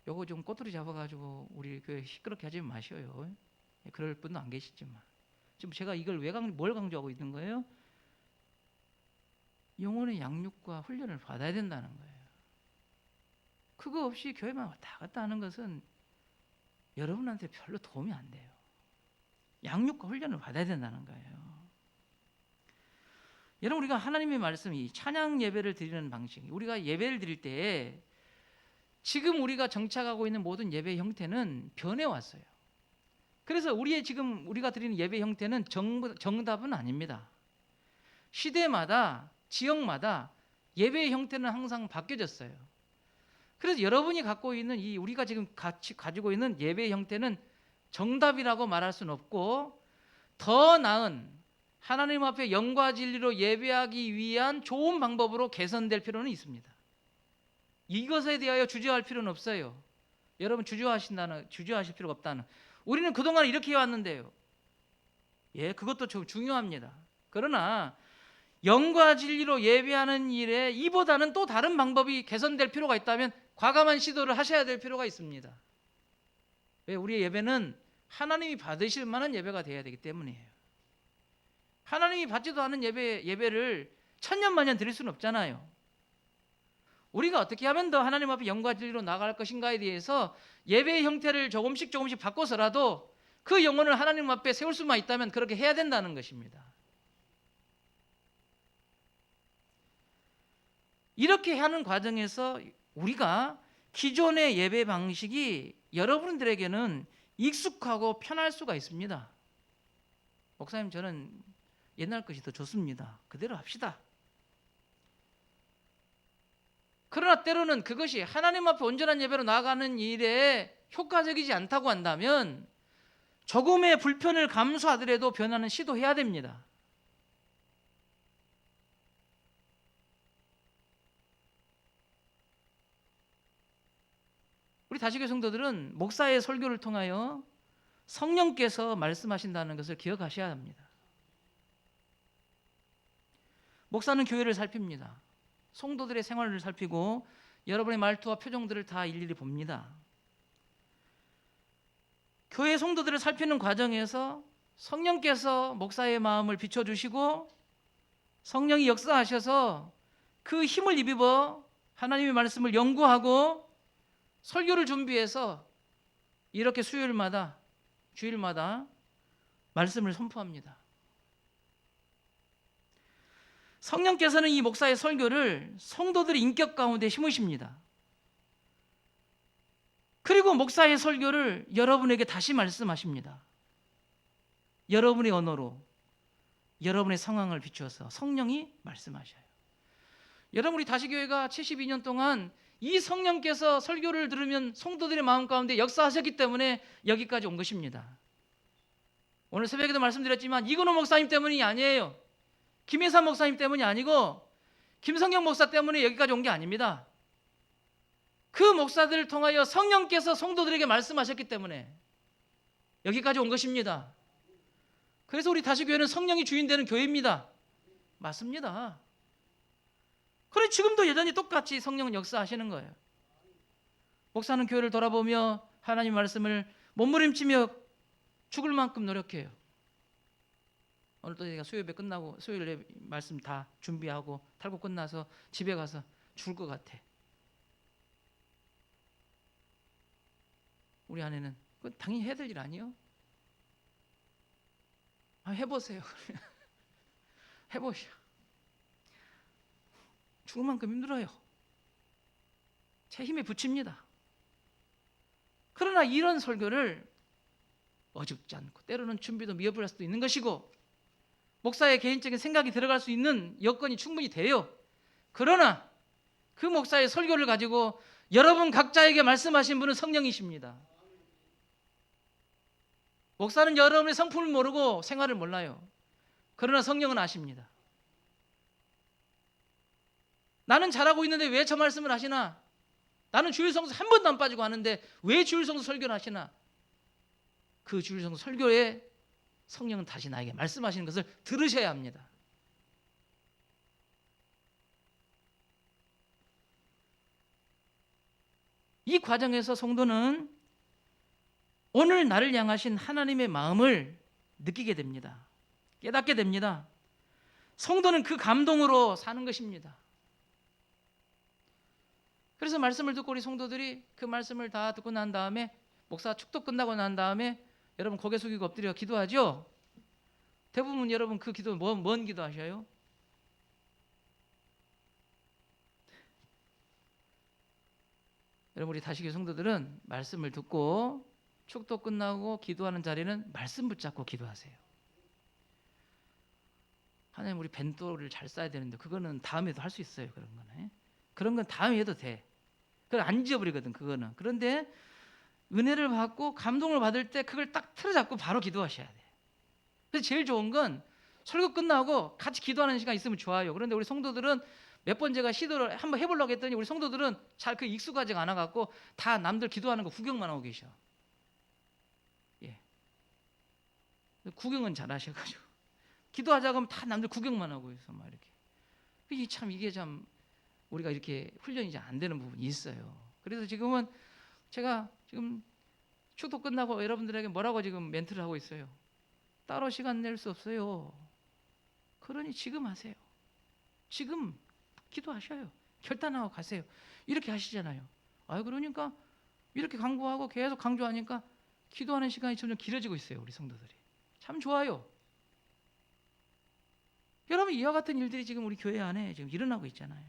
[SPEAKER 1] 요거 좀 꼬투리 잡아가지고 우리 교회 시끄럽게 하지 마셔요. 예. 그럴 분도 안 계시지만 지금 제가 이걸 뭘 강조하고 있는 거예요? 영혼의 양육과 훈련을 받아야 된다는 거예요. 그거 없이 교회만 왔다 갔다 하는 것은 여러분한테 별로 도움이 안 돼요. 양육과 훈련을 받아야 된다는 거예요. 여러분, 우리가 하나님의 말씀이 찬양 예배를 드리는 방식, 우리가 예배를 드릴 때 지금 우리가 정착하고 있는 모든 예배 형태는 변해왔어요. 그래서 우리가 드리는 예배 형태는 정답은 아닙니다. 시대마다 지역마다 예배의 형태는 항상 바뀌어졌어요. 그래서 여러분이 갖고 있는 우리가 지금 같이 가지고 있는 예배의 형태는 정답이라고 말할 수는 없고 더 나은 하나님 앞에 영과 진리로 예배하기 위한 좋은 방법으로 개선될 필요는 있습니다. 이것에 대하여 주저할 필요는 없어요. 여러분 주저하실 필요가 없다는. 우리는 그동안 이렇게 해왔는데요. 예, 그것도 좀 중요합니다. 그러나 영과 진리로 예배하는 일에 이보다는 또 다른 방법이 개선될 필요가 있다면 과감한 시도를 하셔야 될 필요가 있습니다. 왜? 우리의 예배는 하나님이 받으실 만한 예배가 되어야 되기 때문이에요. 하나님이 받지도 않은 예배를 천년만년 드릴 수는 없잖아요. 우리가 어떻게 하면 더 하나님 앞에 영과 진리로 나아갈 것인가에 대해서 예배의 형태를 조금씩 바꿔서라도 그 영혼을 하나님 앞에 세울 수만 있다면 그렇게 해야 된다는 것입니다. 이렇게 하는 과정에서 우리가 기존의 예배 방식이 여러분들에게는 익숙하고 편할 수가 있습니다. 목사님, 저는 옛날 것이 더 좋습니다. 그대로 합시다. 그러나 때로는 그것이 하나님 앞에 온전한 예배로 나아가는 일에 효과적이지 않다고 한다면 조금의 불편을 감수하더라도 변화는 시도해야 됩니다. 우리 다시교회 성도들은 목사의 설교를 통하여 성령께서 말씀하신다는 것을 기억하셔야 합니다. 목사는 교회를 살핍니다. 성도들의 생활을 살피고 여러분의 말투와 표정들을 다 일일이 봅니다. 교회 성도들을 살피는 과정에서 성령께서 목사의 마음을 비춰주시고 성령이 역사하셔서 그 힘을 입어 하나님의 말씀을 연구하고 설교를 준비해서 이렇게 수요일마다 주일마다 말씀을 선포합니다. 성령께서는 이 목사의 설교를 성도들의 인격 가운데 심으십니다. 그리고 목사의 설교를 여러분에게 다시 말씀하십니다. 여러분의 언어로 여러분의 상황을 비추어서 성령이 말씀하셔요. 여러분, 우리 다시교회가 72년 동안 이 성령께서 설교를 들으면 성도들의 마음 가운데 역사하셨기 때문에 여기까지 온 것입니다. 오늘 새벽에도 말씀드렸지만 이근호 목사님 때문이 아니에요. 김혜삼 목사님 때문이 아니고 김성경 목사 때문에 여기까지 온 게 아닙니다. 그 목사들을 통하여 성령께서 성도들에게 말씀하셨기 때문에 여기까지 온 것입니다. 그래서 우리 다시교회는 성령이 주인 되는 교회입니다. 맞습니다. 그래, 지금도 여전히 똑같이 성령은 역사하시는 거예요. 목사는 교회를 돌아보며 하나님 말씀을 몸부림치며 죽을 만큼 노력해요. 오늘 또 제가 수요예배 끝나고 수요일 말씀 다 준비하고 탈고 끝나서 집에 가서 죽을 것 같아. 우리 아내는 그건 당연히 해야 될 일 아니에요? 해보세요. 해보시오. 죽을 만큼 힘들어요. 제 힘에 부칩니다. 그러나 이런 설교를 어줍지 않고 때로는 준비도 미흡할 수도 있는 것이고 목사의 개인적인 생각이 들어갈 수 있는 여건이 충분히 돼요. 그러나 그 목사의 설교를 가지고 여러분 각자에게 말씀하신 분은 성령이십니다. 목사는 여러분의 성품을 모르고 생활을 몰라요. 그러나 성령은 아십니다. 나는 잘하고 있는데 왜 저 말씀을 하시나? 나는 주일성수 한 번도 안 빠지고 하는데 왜 주일성수 설교를 하시나? 그 주일성수 설교에 성령은 다시 나에게 말씀하시는 것을 들으셔야 합니다. 이 과정에서 성도는 오늘 나를 향하신 하나님의 마음을 느끼게 됩니다. 깨닫게 됩니다. 성도는 그 감동으로 사는 것입니다. 그래서 말씀을 듣고 우리 성도들이 그 말씀을 다 듣고 난 다음에 목사 축도 끝나고 난 다음에 여러분 고개 숙이고 엎드려 기도하죠? 대부분 여러분 그 기도 뭔 기도하셔요? 여러분, 우리 다시교 성도들은 말씀을 듣고 축도 끝나고 기도하는 자리는 말씀 붙잡고 기도하세요. 하나님, 우리 벤또를 잘 써야 되는데 그거는 다음에도 할 수 있어요. 그런 거는. 그런 건 다음에 해도 돼. 그걸 안 지워버리거든, 그거는. 그런데 은혜를 받고 감동을 받을 때 그걸 딱 틀어잡고 바로 기도하셔야 돼. 그래서 제일 좋은 건 설교 끝나고 같이 기도하는 시간 있으면 좋아요. 그런데 우리 성도들은 몇 번 제가 시도를 한번 해보려고 했더니 우리 성도들은 잘 그 익숙하지가 않아갖고 다 남들 기도하는 거 구경만 하고 계셔. 예. 구경은 잘 하셔가지고 기도하자고 하면 다 남들 구경만 하고 있어, 막 이렇게. 이게 참 우리가 이렇게 훈련이 잘 안 되는 부분이 있어요. 그래서 지금은 제가 지금 축도 끝나고 여러분들에게 뭐라고 지금 멘트를 하고 있어요. 따로 시간 낼 수 없어요. 그러니 지금 하세요. 지금 기도하셔요. 결단하고 가세요. 이렇게 하시잖아요. 그러니까 이렇게 강구하고 계속 강조하니까 기도하는 시간이 점점 길어지고 있어요. 우리 성도들이. 참 좋아요. 여러분, 이와 같은 일들이 지금 우리 교회 안에 지금 일어나고 있잖아요.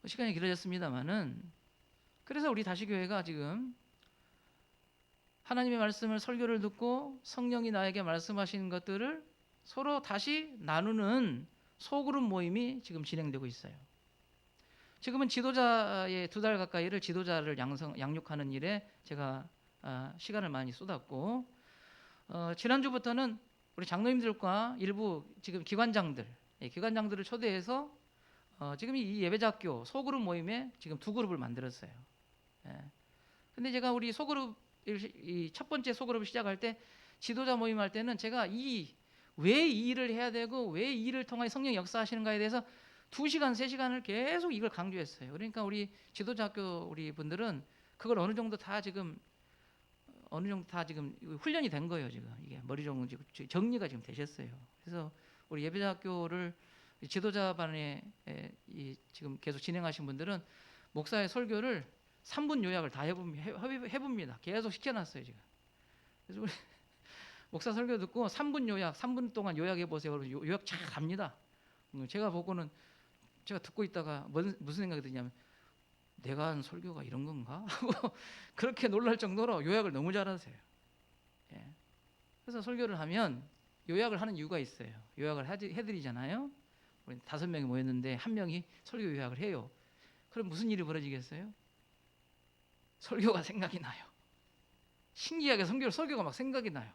[SPEAKER 1] 시간이 길어졌습니다만은 그래서 우리 다시교회가 지금 하나님의 말씀을 설교를 듣고 성령이 나에게 말씀하시는 것들을 서로 다시 나누는 소그룹 모임이 지금 진행되고 있어요. 지금은 지도자의 2달 가까이를 지도자를 양육하는 일에 제가 시간을 많이 쏟았고 지난주부터는 우리 장로님들과 일부 지금 기관장들을 초대해서 지금 이 예배자학교 소그룹 모임에 지금 2그룹을 만들었어요. 근데 제가 우리 소그룹 이 첫 번째 소그룹을 시작할 때 지도자 모임할 때는 제가 왜 이 일을 해야 되고 왜 이 일을 통해 성령이 역사하시는가에 대해서 2시간, 3시간을 계속 이걸 강조했어요. 그러니까 우리 지도자 학교 우리 분들은 그걸 어느 정도 다 지금 어느 정도 다 지금 훈련이 된 거예요. 지금 이게 머리 정리가 지금 되셨어요. 그래서 우리 예배자학교를 지도자반에 지금 계속 진행하신 분들은 목사의 설교를 3분 요약을 다 해봅니다. 계속 시켜놨어요 지금. 그래서 우리 목사 설교 듣고 3분 요약, 3분 동안 요약해 보세요. 요약 잘 갑니다. 제가 보고는 제가 듣고 있다가 무슨 생각이 드냐면 내가 한 설교가 이런 건가? 하고 그렇게 놀랄 정도로 요약을 너무 잘하세요. 예. 그래서 설교를 하면 요약을 하는 이유가 있어요. 요약을 해드리잖아요. 우리 5명이 모였는데 1명이 설교 요약을 해요. 그럼 무슨 일이 벌어지겠어요? 설교가 생각이 나요. 신기하게 설교가 막 생각이 나요.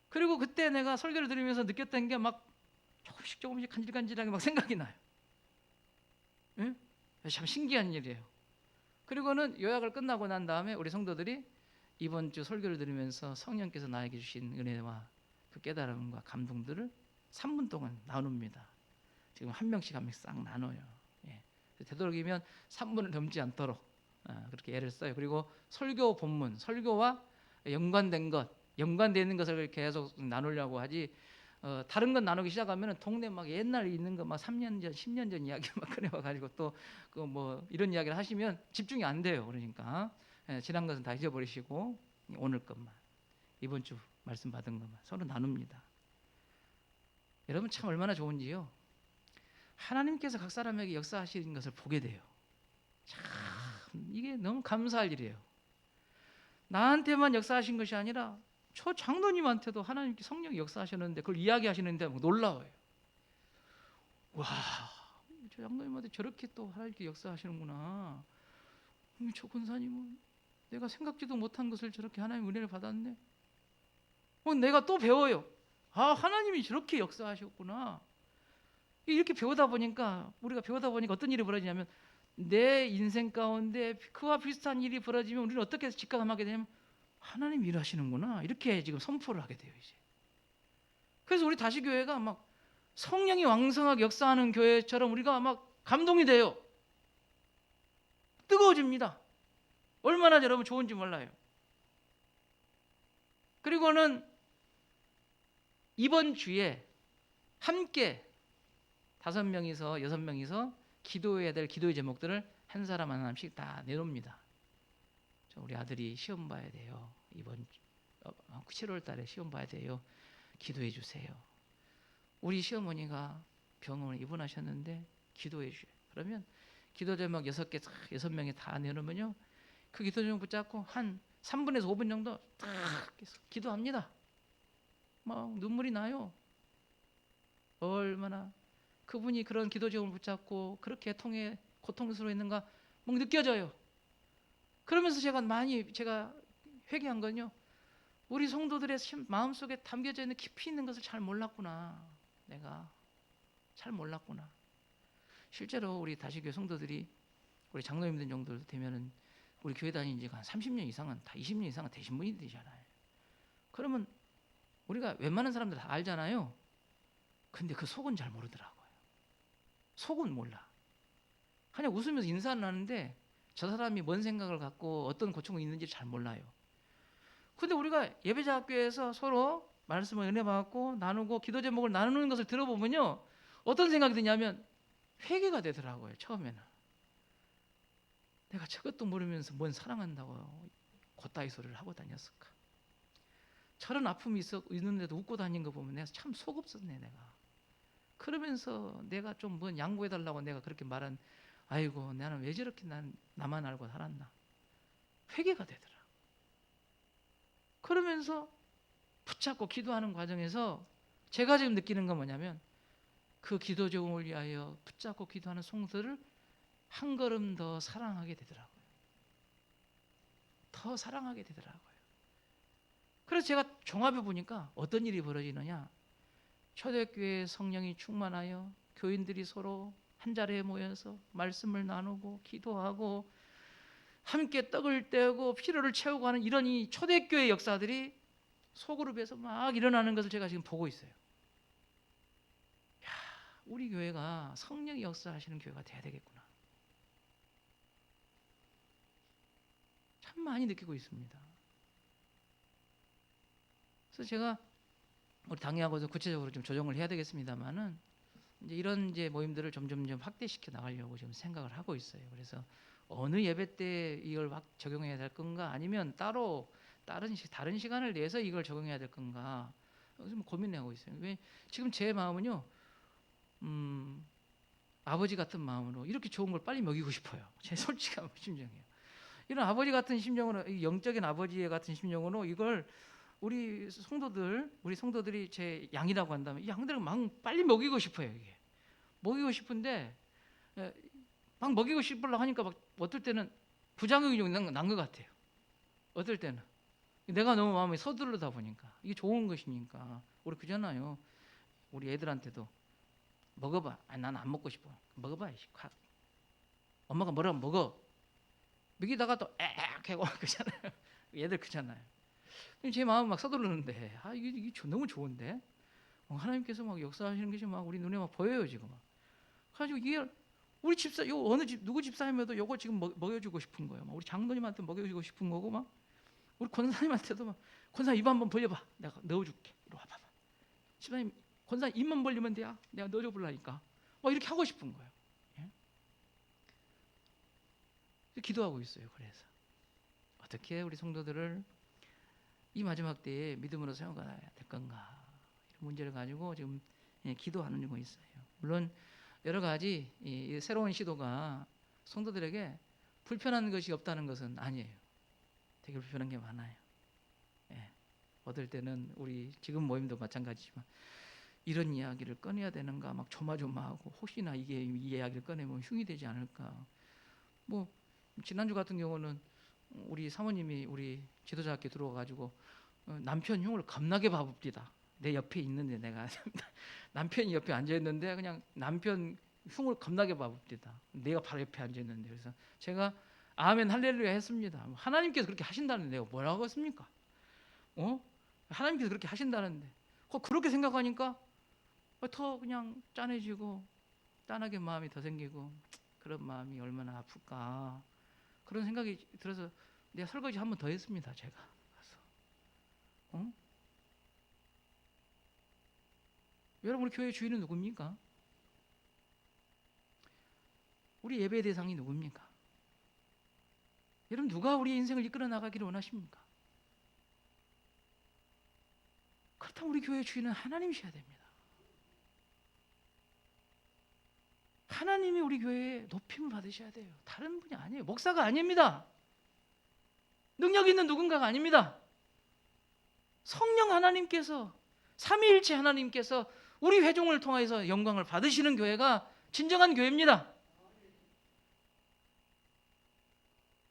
[SPEAKER 1] 그리고 그때 내가 설교를 들으면서 느꼈던 게 막 조금씩 간질간질하게 막 생각이 나요. 응? 참 신기한 일이에요. 그리고는 요약을 끝나고 난 다음에 우리 성도들이 이번 주 설교를 들으면서 성령께서 나에게 주신 은혜와 그 깨달음과 감동들을 3분 동안 나눕니다. 지금 한 명씩 싹 나눠요. 예. 되도록이면 3분을 넘지 않도록 그렇게 애를 써요. 그리고 설교 본문, 설교와 연관된 있는 것을 계속 나누려고 하지. 다른 건 나누기 시작하면 동네 막 옛날 있는 거 막 3년 전, 10년 전 이야기 막 꺼내와가지고 또 그 뭐 이런 이야기를 하시면 집중이 안 돼요. 그러니까 지난 것은 다 잊어버리시고 오늘 것만, 이번 주 말씀 받은 것만 서로 나눕니다. 여러분 참 얼마나 좋은지요. 하나님께서 각 사람에게 역사하시는 것을 보게 돼요. 참 이게 너무 감사할 일이에요. 나한테만 역사하신 것이 아니라 저 장로님한테도 하나님께 성령이 역사하셨는데 그걸 이야기하시는데 놀라워요. 와, 저 장로님한테 저렇게 또 하나님께 역사하시는구나. 저 권사님은 내가 생각지도 못한 것을 저렇게 하나님 은혜를 받았네. 내가 또 배워요. 하나님이 저렇게 역사하셨구나. 이렇게 우리가 배우다 보니까 어떤 일이 벌어지냐면 내 인생 가운데 그와 비슷한 일이 벌어지면 우리는 어떻게 직감하게 되냐면 하나님 일하시는구나, 이렇게 지금 선포를 하게 돼요 이제. 그래서 우리 다시교회가 막 성령이 왕성하게 역사하는 교회처럼 우리가 막 감동이 돼요. 뜨거워집니다. 얼마나 여러분 좋은지 몰라요. 그리고는 이번 주에 함께 5명이서 6명이서 기도해야 될 기도의 제목들을 한 사람 하나씩 다 내놓습니다. 우리 아들이 시험 봐야 돼요. 이번 7월 달에 시험 봐야 돼요. 기도해 주세요. 우리 시어머니가 병원에 입원하셨는데 기도해 주세요. 그러면 기도 제목 6개, 6명이 다 내놓으면요, 그 기도 제목 붙잡고 한 3분에서 5분 정도 딱 기도합니다. 막 눈물이 나요. 얼마나 그분이 그런 기도 제목을 붙잡고 그렇게 고통스러워했는가 막 느껴져요. 그러면서 제가 회개한 건요, 우리 성도들의 마음속에 담겨져 있는 깊이 있는 것을 잘 몰랐구나. 내가 잘 몰랐구나. 실제로 우리 다시교회 성도들이 우리 장로님들 정도 되면은 우리 교회 다닌 지가 한 30년 이상은, 다 20년 이상은 되신 분이 되잖아요. 그러면 우리가 웬만한 사람들 다 알잖아요. 근데 그 속은 잘 모르더라고요. 속은 몰라. 그냥 웃으면서 인사는 하는데 저 사람이 뭔 생각을 갖고 어떤 고충이 있는지 잘 몰라요. 근데 우리가 예배자학교에서 서로 말씀을 은혜 받고 나누고 기도 제목을 나누는 것을 들어보면요, 어떤 생각이 드냐면 회개가 되더라고요. 처음에는 내가 저것도 모르면서 뭔 사랑한다고 곶다이 소리를 하고 다녔을까. 저런 아픔이 있는데도 웃고 다닌 거 보면 내가 참 속없었네. 내가 그러면서 내가 좀 뭔 양보해달라고 내가 그렇게 말한, 아이고 나는 왜 저렇게 나만 알고 살았나. 회개가 되더라. 그러면서 붙잡고 기도하는 과정에서 제가 지금 느끼는 건 뭐냐면 그 기도 제목을 위하여 붙잡고 기도하는 성도들을 한 걸음 더 사랑하게 되더라고요. 더 사랑하게 되더라고요. 그래서 제가 종합해 보니까 어떤 일이 벌어지느냐, 초대교회 성령이 충만하여 교인들이 서로 한 자리에 모여서 말씀을 나누고 기도하고 함께 떡을 떼고 피로를 채우고 하는 이런 이 초대교회 역사들이 소그룹에서 막 일어나는 것을 제가 지금 보고 있어요. 야, 우리 교회가 성령이 역사하시는 교회가 돼야 되겠구나. 참 많이 느끼고 있습니다. 그래서 제가 우리 당회하고도 구체적으로 좀 조정을 해야 되겠습니다만은 이제 이런 이제 모임들을 점점 확대시켜 나가려고 지금 생각을 하고 있어요. 그래서 어느 예배 때 이걸 적용해야 될 건가, 아니면 따로 다른 시간을 내서 이걸 적용해야 될 건가, 좀 고민하고 있어요. 왜 지금 제 마음은요, 아버지 같은 마음으로 이렇게 좋은 걸 빨리 먹이고 싶어요. 제 솔직한 심정이에요. 이런 아버지 같은 심정으로, 영적인 아버지 같은 심정으로 이걸 우리 성도들이 제 양이라고 한다면 이 양들을 막 빨리 먹이고 싶어요. 이게 먹이고 싶은데 막 먹이고 싶으려고 하니까 막 어떨 때는 부작용이 좀 난 것 같아요. 어떨 때는 내가 너무 마음에 서두르다 보니까 이게 좋은 것이니까 우리 그잖아요. 우리 애들한테도 먹어봐. 아니, 난 안 먹고 싶어. 먹어봐. 엄마가 뭐라고 먹어. 먹이다가 또 에악 하고 그잖아요. 얘들 그잖아요. 제 마음 막 서두르는데 이게 너무 좋은데 하나님께서 막 역사하시는 것이 막 우리 눈에 막 보여요 지금. 가지고 이게 우리 집사 요 어느 집 누구 집사님에도 요거 지금 먹여주고 싶은 거예요. 막 우리 장로님한테 먹여주고 싶은 거고 막 우리 권사님한테도 막 권사 입 한번 벌려봐. 내가 넣어줄게. 이리 와봐봐. 집사님 권사 입만 벌리면 돼야 내가 넣어줘볼라니까. 막 이렇게 하고 싶은 거예요. 예? 기도하고 있어요. 그래서 어떻게 우리 성도들을 이 마지막 때에 믿음으로 세워가야 될 건가, 이런 문제를 가지고 지금 기도하는 중에 있어요. 물론 여러 가지 이 새로운 시도가 성도들에게 불편한 것이 없다는 것은 아니에요. 되게 불편한 게 많아요. 예. 어떨 때는 우리 지금 모임도 마찬가지지만 이런 이야기를 꺼내야 되는가 막 조마조마하고, 혹시나 이 이야기를 꺼내면 흉이 되지 않을까. 뭐 지난주 같은 경우는 우리 사모님이 우리 지도자학교 들어와가지고 남편 흉을 겁나게 봐봅디다. 내 옆에 있는데 내가 남편이 옆에 앉아 있는데 그냥 남편 흉을 겁나게 봐봅디다. 내가 바로 옆에 앉아 있는데. 그래서 제가 아멘 할렐루야 했습니다. 하나님께서 그렇게 하신다는데 내가 뭐라고 했습니까? 하나님께서 그렇게 하신다는데 그렇게 생각하니까 더 그냥 짠해지고 짠하게 마음이 더 생기고, 그런 마음이 얼마나 아플까, 그런 생각이 들어서 내가 설거지 한 번 더 했습니다. 제가 가서. 여러분, 우리 교회 주인은 누굽니까? 우리 예배 대상이 누굽니까? 여러분, 누가 우리 인생을 이끌어 나가기를 원하십니까? 그렇다면 우리 교회 주인은 하나님이셔야 됩니다. 하나님이 우리 교회에 높임을 받으셔야 돼요. 다른 분이 아니에요. 목사가 아닙니다. 능력 있는 누군가가 아닙니다. 성령 하나님께서, 삼위일체 하나님께서 우리 회종을 통해서 영광을 받으시는 교회가 진정한 교회입니다.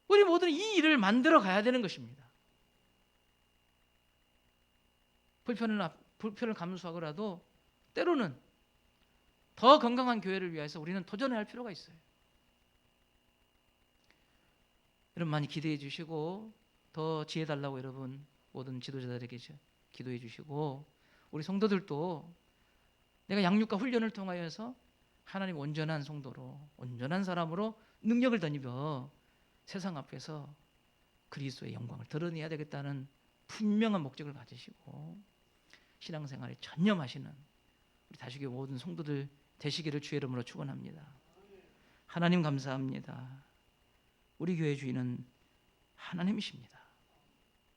[SPEAKER 1] 우리 모두는 이 일을 만들어 가야 되는 것입니다. 불편을 감수하고라도 때로는 더 건강한 교회를 위해서 우리는 도전해야 할 필요가 있어요. 여러분 많이 기대해 주시고 더 지혜 달라고 여러분 모든 지도자들에게 기도해 주시고, 우리 성도들도 내가 양육과 훈련을 통하여서 하나님 온전한 성도로, 온전한 사람으로 능력을 덧입어 세상 앞에서 그리스도의 영광을 드러내야 되겠다는 분명한 목적을 가지시고 신앙생활에 전념하시는 우리 다시교 모든 성도들 되시기를 주의 이름으로 축원합니다. 하나님 감사합니다. 우리 교회 주인은 하나님이십니다.